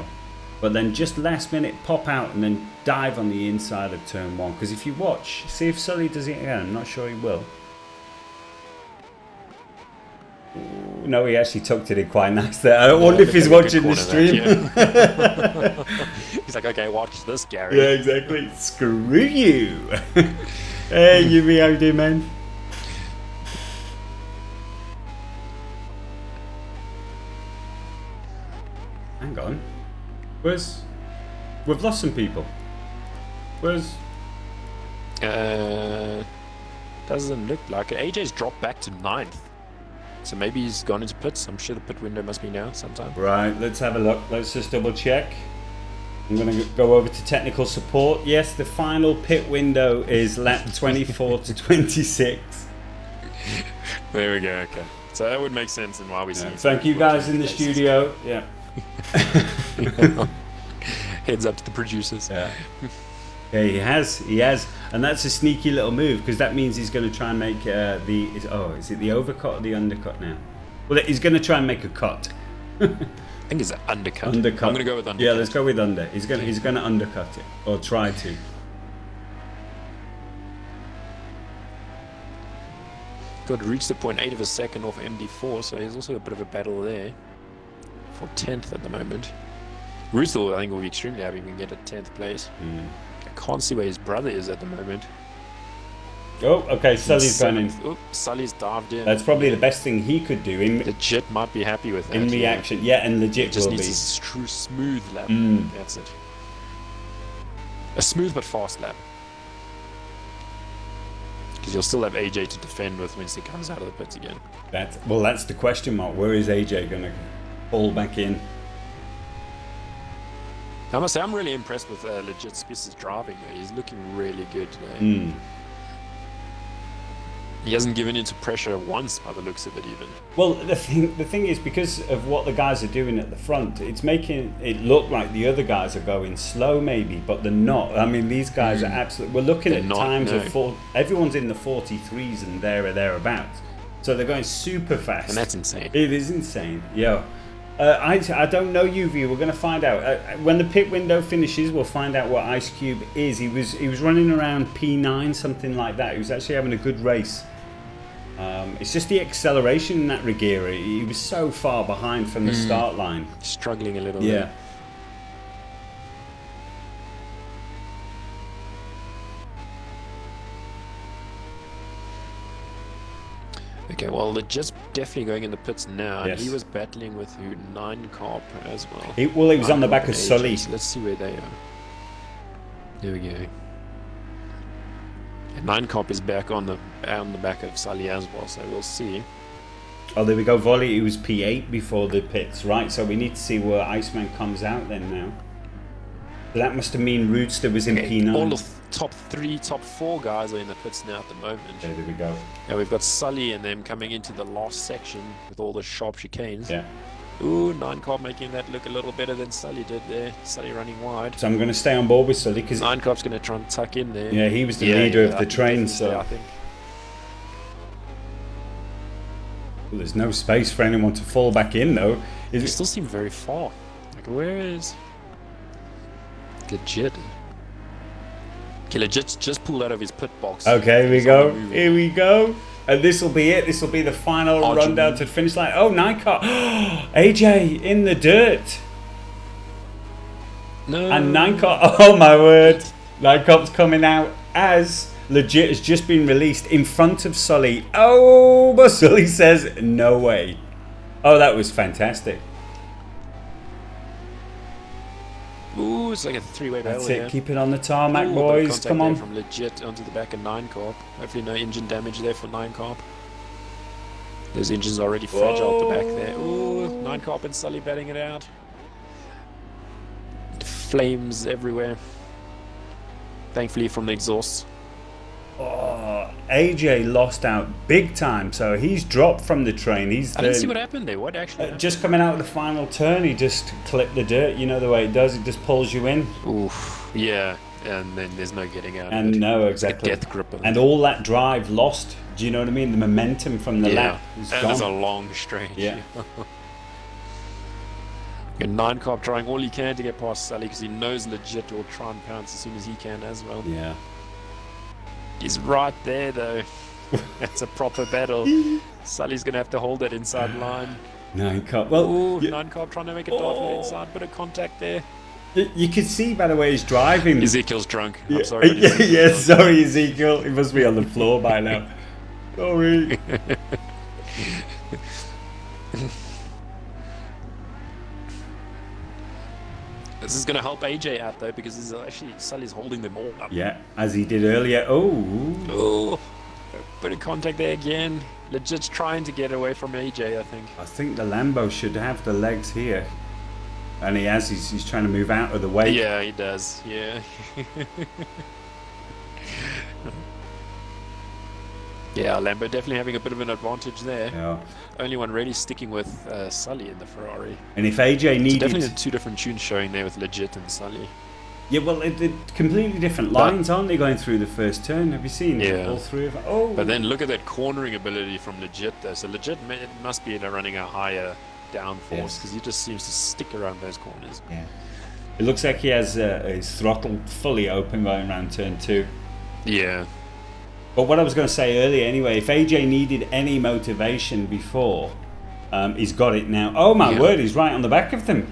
But then just last minute, pop out and then dive on the inside of turn 1. Because if you watch, see if Sully does it again. I'm not sure he will. Ooh, no, he actually tucked it in quite nice there. I wonder if he's watching the stream. He's like, okay, watch this, Gary. Yeah, exactly. Screw you. Hey, Yumi, how you doing, man? Hang on. We've lost some people. Doesn't Doesn't look like it. AJ's dropped back to 9th. So maybe he's gone into pits. I'm sure the pit window must be now sometime. Right, let's have a look. Let's just double check. I'm going to go over to technical support. Yes, the final pit window is lap 24 to 26. There we go, okay. So that would make sense in why we see. Thank you guys in the studio. Yeah. Heads up to the producers. Yeah. Yeah, he has, and that's a sneaky little move because that means he's going to try and make is it the overcut or the undercut now? Well, he's going to try and make a cut. I think it's an undercut. Undercut. I'm going to go with undercut. Yeah, let's go with under. He's going to undercut it or try to. Got to reach the 0.8 of a second off MD4, so there's also a bit of a battle there for 10th at the moment. Russell, I think, will be extremely happy if we can get a 10th place. I can't see where his brother is at the moment. Oh, okay, Sully's gone in. Oh, Sully's dived in. That's probably the best thing he could do. Legit might be happy with that. In reaction, yeah, and legit just will needs be. a true smooth lap. That's it. A smooth but fast lap. Because you'll still have AJ to defend with once he comes out of the pits again. That's the question mark. Where is AJ going to fall back in? I must say, I'm really impressed with Legit Spice's driving. He's looking really good today. He hasn't given into pressure once by the looks of it even. Well, the thing is, because of what the guys are doing at the front, it's making it look like the other guys are going slow maybe, but they're not. I mean, these guys are absolutely... We're looking at times of... Everyone's in the 43s and thereabouts. So they're going super fast. And that's insane. It is insane, yeah. I don't know, UV. We're going to find out when the pit window finishes. We'll find out what Ice Cube is. He was running around P9, something like that. He was actually having a good race. It's just the acceleration in that Regera. He was so far behind from the start line. Struggling a little bit. Yeah. Okay, well, they're just definitely going in the pits now. Yes. And he was battling with who? 9 Carp as well. He was on the back of Sully. So let's see where they are. There we go. And 9 Carp is back on the back of Sully as well, so we'll see. Oh, there we go. Volley, he was P8 before the pits, right? So we need to see where Iceman comes out then now. That must have mean Roodster was in P9. All the top 3, top 4 guys are in the pits now at the moment. Okay, there we go. Now we've got Sully and them coming into the last section with all the sharp chicanes. Yeah. Ooh, 9 Carp making that look a little better than Sully did there. Sully running wide. So I'm going to stay on board with Sully because 9 Carp's going to try and tuck in there. Yeah, he was the leader of the train, so I think. Well, there's no space for anyone to fall back in, though. He still seem very far. Like, where is Legit? Okay, Legit's just pulled out of his pit box. Okay, here we go. Here we go. And this will be it. This will be the final rundown to the finish line. Oh, 9 Carp. AJ in the dirt. No. And 9 Carp. Oh, my word. 9 Carp's coming out as Legit has just been released in front of Sully. Oh, but Sully says no way. Oh, that was fantastic. Ooh, it's like a 3-way battle. That's it. Here. Keep it on the tarmac, Ooh, boys. Come on. From Legit onto the back of 9 Carp. Hopefully no engine damage there for 9 Carp. Those engines are already fragile at the back there. Ooh, 9 Carp and Sully batting it out. Flames everywhere. Thankfully from the exhaust. Oh, AJ lost out big time, so he's dropped from the train. I didn't see what happened there. What actually happened? Just coming out of the final turn, he just clipped the dirt. You know the way it does. It just pulls you in. Oof, yeah. And then there's no getting out and of it. No, exactly. Death grip of and all that drive lost. Do you know what I mean? The momentum from the lap is gone. That's a long stretch. Yeah. And 9 Carp trying all he can to get past Sully because he knows Legit will try and pounce as soon as he can as well. Yeah. He's right there though. That's a proper battle. Sully's going to have to hold that inside line. 9 Carp. Well, ooh, 9 Carp trying to make a dive on the inside. Bit of contact there. You can see by the way he's driving. Ezekiel's drunk. I'm sorry. Yeah, sorry, Ezekiel. He must be on the floor by now. Sorry. This is going to help AJ out though because Sully's holding them all up. Yeah, as he did earlier. Oh, bit bit of contact there again. Legit's trying to get away from AJ, I think. I think the Lambo should have the legs here. And he has, he's trying to move out of the way. Yeah, he does, yeah. Yeah, Lambo definitely having a bit of an advantage there. Yeah. Only one really sticking with Sully in the Ferrari. And if AJ needed... So definitely two different tunes showing there with Legit and Sully. Yeah, well, they're completely different lines, aren't they, going through the first turn? Have you seen all three of them? Oh. But then look at that cornering ability from Legit there. So Legit must be running a higher downforce because he just seems to stick around those corners. Yeah. It looks like he has his throttle fully open going around turn 2. Yeah. But what I was going to say earlier anyway, if AJ needed any motivation before, he's got it now. Oh my word, he's right on the back of them.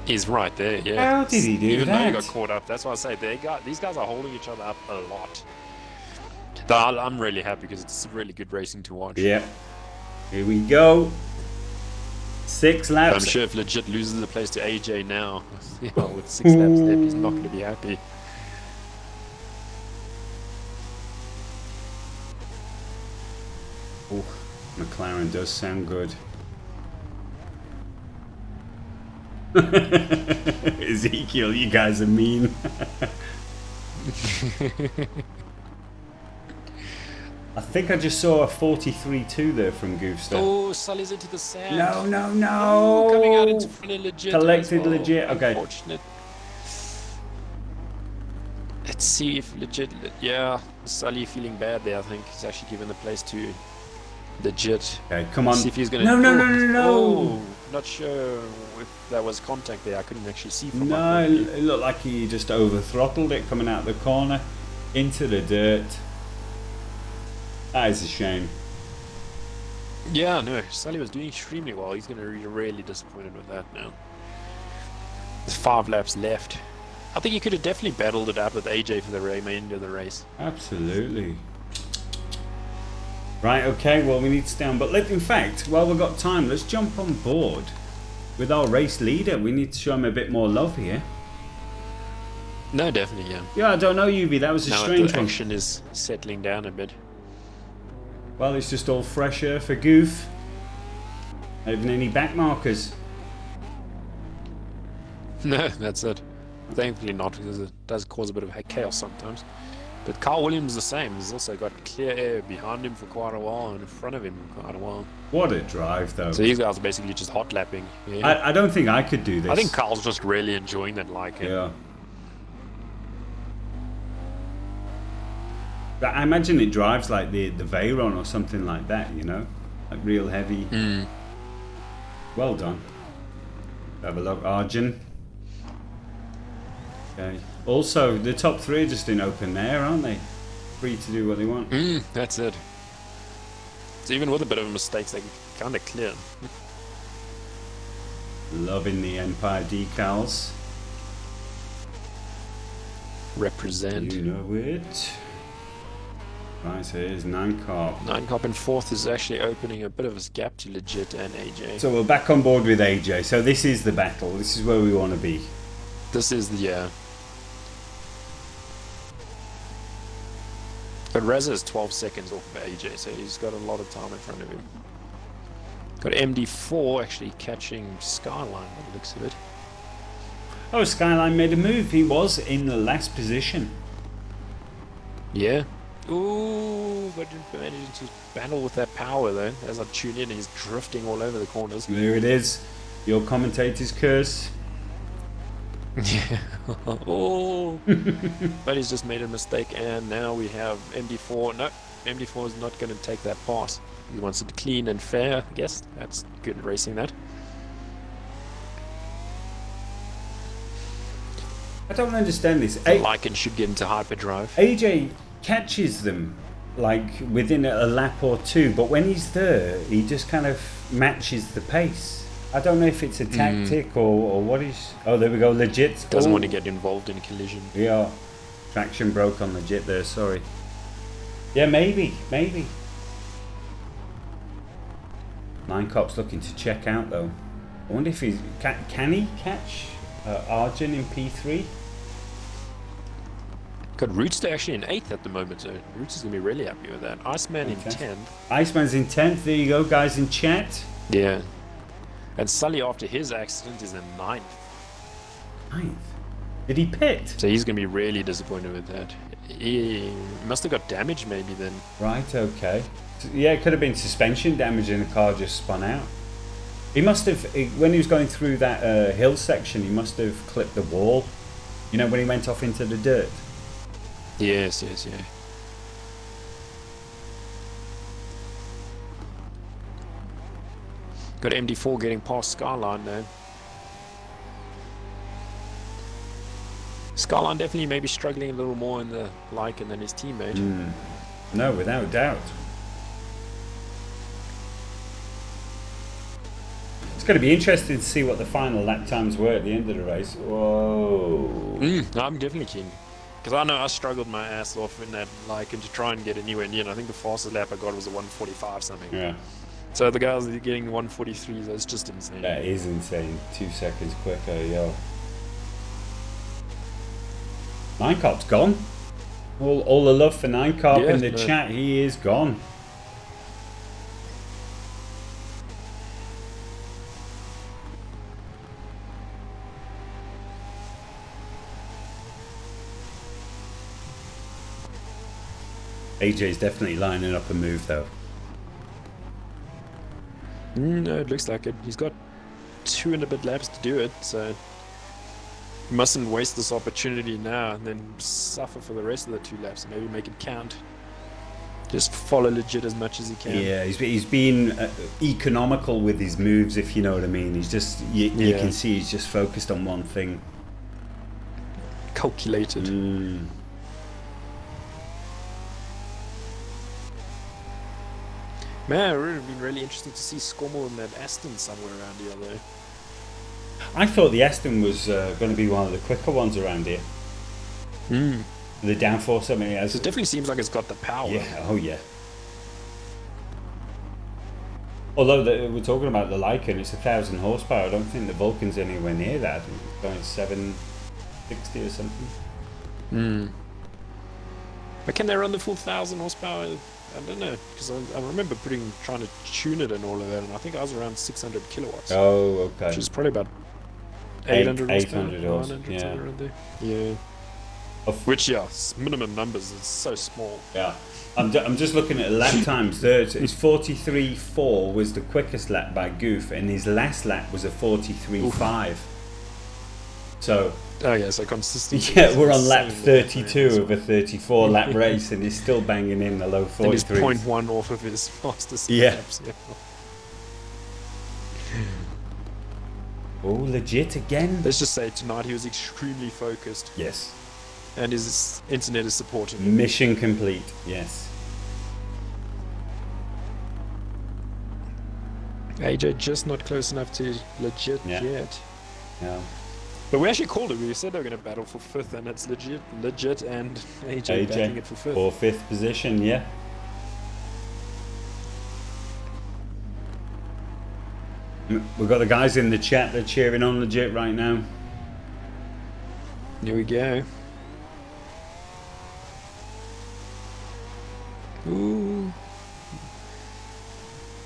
He's right there, yeah. How did he do Even that? though he got caught up, that's why I say these guys are holding each other up a lot. I'm really happy because it's really good racing to watch. Yeah. Here we go. 6 laps. I'm sure if Legit loses the place to AJ now, with 6 laps left, he's not going to be happy. Oh, McLaren does sound good. Ezekiel, you guys are mean. I think I just saw a 43.2 there from Goofster. Oh, Sully's into the sand. No. Oh, coming out into front of Legit. Collected Legit, okay. Unfortunate. Let's see if Legit... Yeah, Sully feeling bad there, I think. He's actually given the place to Legit. Okay, come on. See if he's gonna... No. Oh, not sure if that was contact there. I couldn't actually see from No, it looked like he just over throttled it coming out the corner into the dirt. That is a shame. Yeah, no, Sully was doing extremely well. He's going to be really disappointed with that now. There's 5 laps left. I think he could have definitely battled it out with AJ for the remainder of the race. Absolutely. Right, okay, well we need to stay on. But in fact, while we've got time, let's jump on board with our race leader. We need to show him a bit more love here. No, definitely, yeah. Yeah, I don't know, Yubi, that was a strange the one. action is settling down a bit. Well, it's just all fresh air for Goof. Not even any back markers. No, that's it. Thankfully not, because it does cause a bit of chaos sometimes. But Carl Williams is the same. He's also got clear air behind him for quite a while and in front of him for quite a while. What a drive, though. So these guys are basically just hot lapping. Yeah. I don't think I could do this. I think Carl's just really enjoying that, Yeah. But I imagine it drives like the Veyron or something like that, you know? Like real heavy. Well done. Have a look, Arjun. Okay. Also, the top 3 are just in open air, aren't they? Free to do what they want. That's it. So even with a bit of mistakes, they can kind of clear. Loving the Empire decals. Represent. You know it. Right, so here's 9-Carp. 9-Carp in 4th is actually opening a bit of a gap to Legit and AJ. So we're back on board with AJ. So this is the battle. This is where we want to be. This is the, But Reza is 12 seconds off of AJ, so he's got a lot of time in front of him. Got MD4 actually catching Skyline by the looks of it. Oh, Skyline made a move. He was in the last position. Yeah. Ooh, but managing to battle with that power though. As I tune in, he's drifting all over the corners. There it is. Your commentator's curse. Yeah. Oh. But he's just made a mistake, and now we have MD4. No, MD4 is not going to take that pass. He wants it clean and fair, I guess. That's good racing, that. I don't understand this. Lycan should get into hyperdrive. AJ catches them like within a lap or 2, but when he's there, he just kind of matches the pace. I don't know if it's a tactic or what is... Oh, there we go, Legit. Doesn't want to get involved in a collision. Yeah. Traction broke on Legit there, sorry. Yeah, maybe. 9-Carp's looking to check out, though. I wonder if he's... Can he catch Arjun in P3? Got Rootster actually in 8th at the moment, so Rootster's going to be really happy with that. Iceman in 10th. Iceman's in 10th. There you go, guys, in chat. Yeah. And Sully, after his accident, is in 9th. 9th? Did he pit? So he's going to be really disappointed with that. He must have got damage maybe then. Right, okay. Yeah, it could have been suspension damage and the car just spun out. He must have, when he was going through that hill section, he must have clipped the wall. You know, when he went off into the dirt. Yes, yeah. Got MD4 getting past Skyline now. Skyline definitely maybe struggling a little more in the Lycan than his teammate. No, without doubt. It's going to be interesting to see what the final lap times were at the end of the race. Whoa. I'm definitely keen. Because I know I struggled my ass off in that Lycan to try and get anywhere near. And I think the fastest lap I got was a 145 something. Yeah. So the guys are getting 143, that's just insane. That is insane. 2 seconds quicker, yo. Ninecarp's gone. All the love for Ninecarp in the chat. He is gone. AJ's definitely lining up a move though. No, it looks like it. He's got 2 and a bit laps to do it, so he mustn't waste this opportunity now and then suffer for the rest of the 2 laps and maybe make it count. Just follow legit as much as he can. Yeah, he's been economical with his moves, if you know what I mean. He's just, you can see he's just focused on one thing. Calculated. Man, it would have been really interesting to see Scommel in that Aston somewhere around here, though. I thought the Aston was going to be one of the quicker ones around here. The downforce, I mean, it definitely seems like it's got the power. Yeah, oh yeah. Although we're talking about the Lycan, it's 1,000 horsepower. I don't think the Vulcan's anywhere near that. I think it's going 760 or something. But can they run the full 1,000 horsepower? I don't know, because I remember trying to tune it and all of that, and I think I was around 600 kilowatts. Oh, okay. Which is probably about 800 800 horsepower. Yeah. Around there. Yeah. Which, minimum numbers is so small. Yeah. I'm just looking at lap times. It's 43.4 was the quickest lap by Goof, and his last lap was a 43.5. So. Oh yeah, so consistent. Yeah, we're on lap 32 of a 34 lap race, and he's still banging in the low 43s. And he's 0.1 off of his fastest laps. Yeah. Oh, legit again. Let's just say tonight he was extremely focused. Yes. And his internet is supporting him. Mission complete. Yes. AJ just not close enough to legit yet. Yeah. But we actually called it. We said they were going to battle for 5th, and it's legit, and AJ battling it for 5th. For 5th position, yeah. We've got the guys in the chat that are cheering on legit right now. Here we go. Ooh.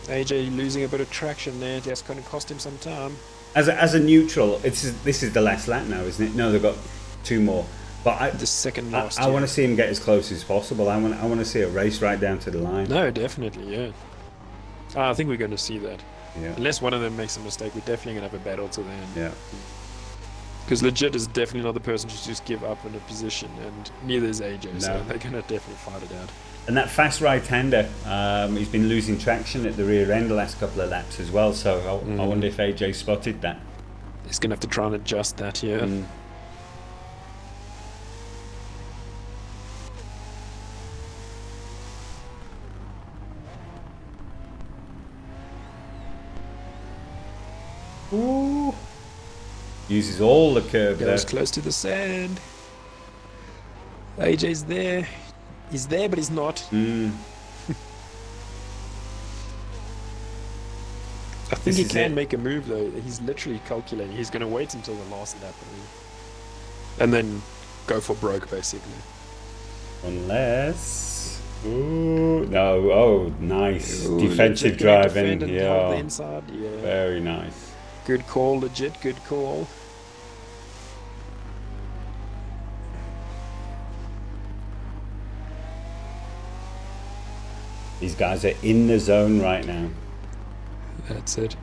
AJ losing a bit of traction there. That's going to cost him some time. As a neutral, this is the last lap now, isn't it? No, they've got 2 more. But the second last. I want to see him get as close as possible. I want to see a race right down to the line. No, definitely, yeah. I think we're going to see that. Yeah. Unless one of them makes a mistake, we're definitely going to have a battle to the end. Yeah. Because legit is definitely not the person to just give up in a position, and neither is AJ, so they're going to definitely fight it out. And that fast right-hander, he's been losing traction at the rear end the last couple of laps as well, so I wonder if AJ spotted that. He's going to have to try and adjust that here. Ooh. Uses all the curve there. Goes close to the sand. AJ's there. He's there, but he's not. I think he can make a move, though. He's literally calculating. He's going to wait until the last lap and then go for broke, basically. Unless... Ooh, no. Oh, nice. Ooh, Defensive driving. The Yeah. inside. Yeah. Very nice. Good call, legit. Good call. These guys are in the zone right now. That's it.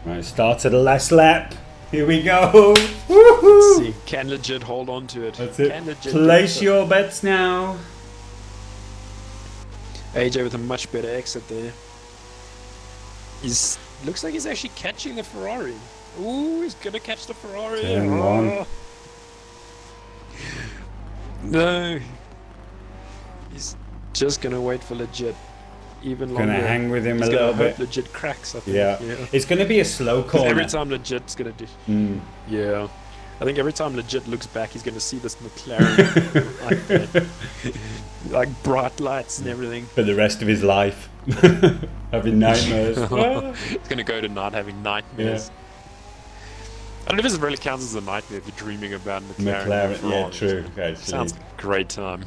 Right, start of the last lap. Here we go. Woohoo! Let's see. Can legit hold on to it. That's it. Can legit Place your bets now. AJ with a much better exit there. Looks like he's actually catching the Ferrari. Ooh, he's gonna catch the Ferrari. Turn one. No. He's just gonna wait for legit. Even longer. Gonna hang with him He's a little gonna bit. hope legit cracks, I think. Yeah. It's gonna be a slow corner. Every time legit's gonna do. Yeah. I think every time legit looks back, he's gonna see this McLaren like bright lights and everything. For the rest of his life. Having nightmares. It's gonna go to not having nightmares. Yeah. I don't know if this really counts as a nightmare if you're dreaming about McLaren. Yeah, true. Actually. Sounds like a great time.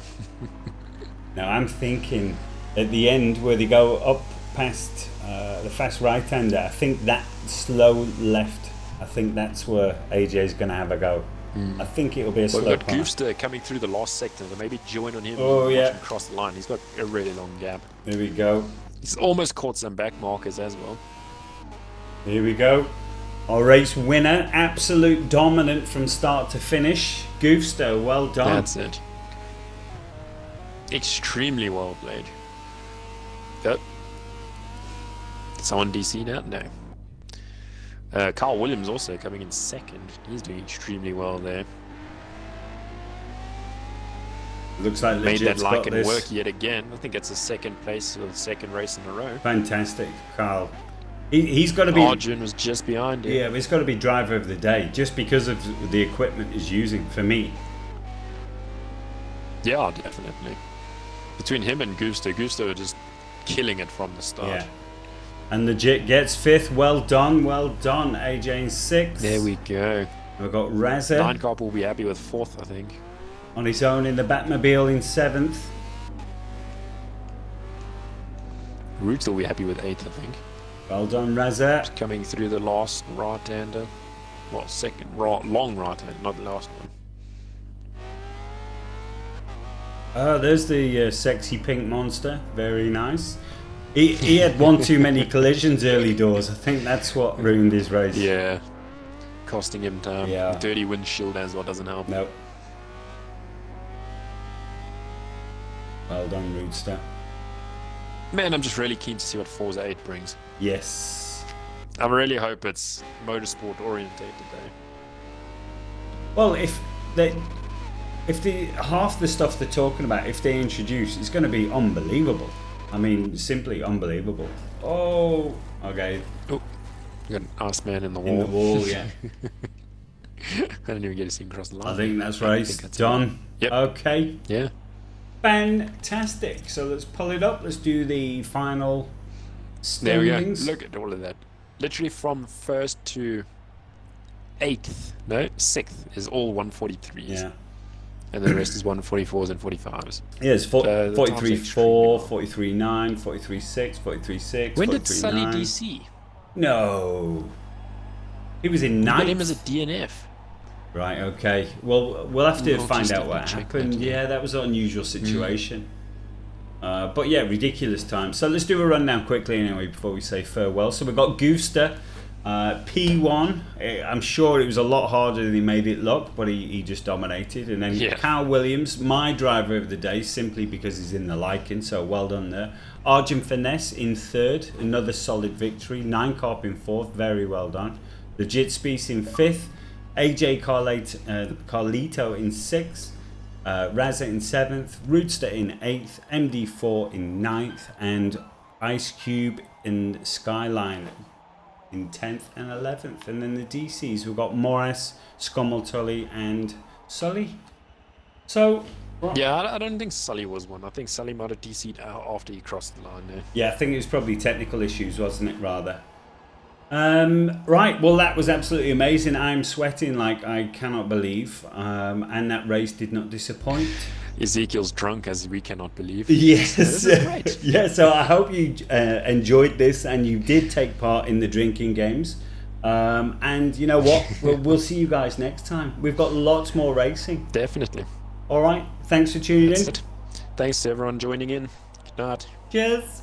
Now I'm thinking at the end where they go up past the fast right-hander, I think that slow left, I think that's where AJ's going to have a go. I think it'll be a slow We've got corner. Goofster coming through the last sector, so maybe join on him Oh, and yeah. watch him cross the line. He's got a really long gap. Here we go. He's almost caught some back markers as well. Here we go. Our race winner, absolute dominant from start to finish. Goofster, well done. That's it. Extremely well played. Yep. Someone DC now? No. Carl Williams also coming in second. He's doing extremely well there. Looks like Made legit's that got like and this. work yet again. I think it's a second place or the second race in a row. Fantastic, Carl. He's got to be... Arjun was just behind him. Yeah, but he's got to be driver of the day just because of the equipment he's using for me. Yeah, definitely. Between him and Gusto are just killing it from the start. Yeah. And Legit gets fifth. Well done, AJ in sixth. There we go. We've got Razza Nine Carp will be happy with fourth, I think. on his own in the Batmobile in seventh. Roots will be happy with eighth, I think. Well done, Razza. Coming through the last right-hander. Well, second, long right-hander, not the last one. There's the sexy pink monster. Very nice. He had one too many collisions early doors. I think that's what ruined his race. Yeah. Costing him time. Yeah. Dirty windshield as well doesn't help. Nope. Well done, Roodster. Man, I'm just really keen to see what Forza 8 brings. Yes. I really hope it's motorsport orientated today. Well, if the half the stuff they're talking about, if they introduce, it's going to be unbelievable. I mean, simply unbelievable. Oh, okay. Oh, you got an ass man in the wall. In the wall, yeah. I didn't even get to see him cross the line. I think that's right. Done. Yep. Okay. Yeah. Fantastic. So let's pull it up. Let's do the final There we go. standings. Look at all of that. Literally from first to 8th, no, 6th is all 143s. Yeah. And the rest is 144s and 45s. Yes, the 43 times 4, extremely 43 9, 43 6, 43 6. When did 43 Sully 9. DC? No. He was in We got ninth. him as a DNF. Right, okay. Well, we'll have to We'll find just out have what to check happened. that, Yeah, that was an unusual situation. But yeah, ridiculous time. So let's do a rundown quickly anyway before we say farewell. So we've got Goofster, P1. I'm sure it was a lot harder than he made it look, but he just dominated. And then Carl Williams, my driver of the day, simply because he's in the liking, so well done there. Arjun Finesse in third, another solid victory. 9 Carp in fourth, very well done. Legit Speece in fifth. AJ Carlito in 6th, Razza in 7th, Roodster in 8th, MD4 in 9th, and Ice Cube in Skyline in 10th and 11th. And then the DCs, we've got Morris, Scommel-Tully, and Sully. So, yeah, I don't think Sully was one. I think Sully might have DC'd out after he crossed the line there. Yeah, I think it was probably technical issues, wasn't it, rather? Right, well, that was absolutely amazing. I'm sweating like I cannot believe, and that race did not disappoint. Ezekiel's drunk as we cannot believe. Yes, so this is great. Yeah. So I hope you enjoyed this and you did take part in the drinking games. And you know what? We'll see you guys next time. We've got lots more racing. Definitely. All right. Thanks for tuning in. Thanks to everyone joining in. Good night. Cheers.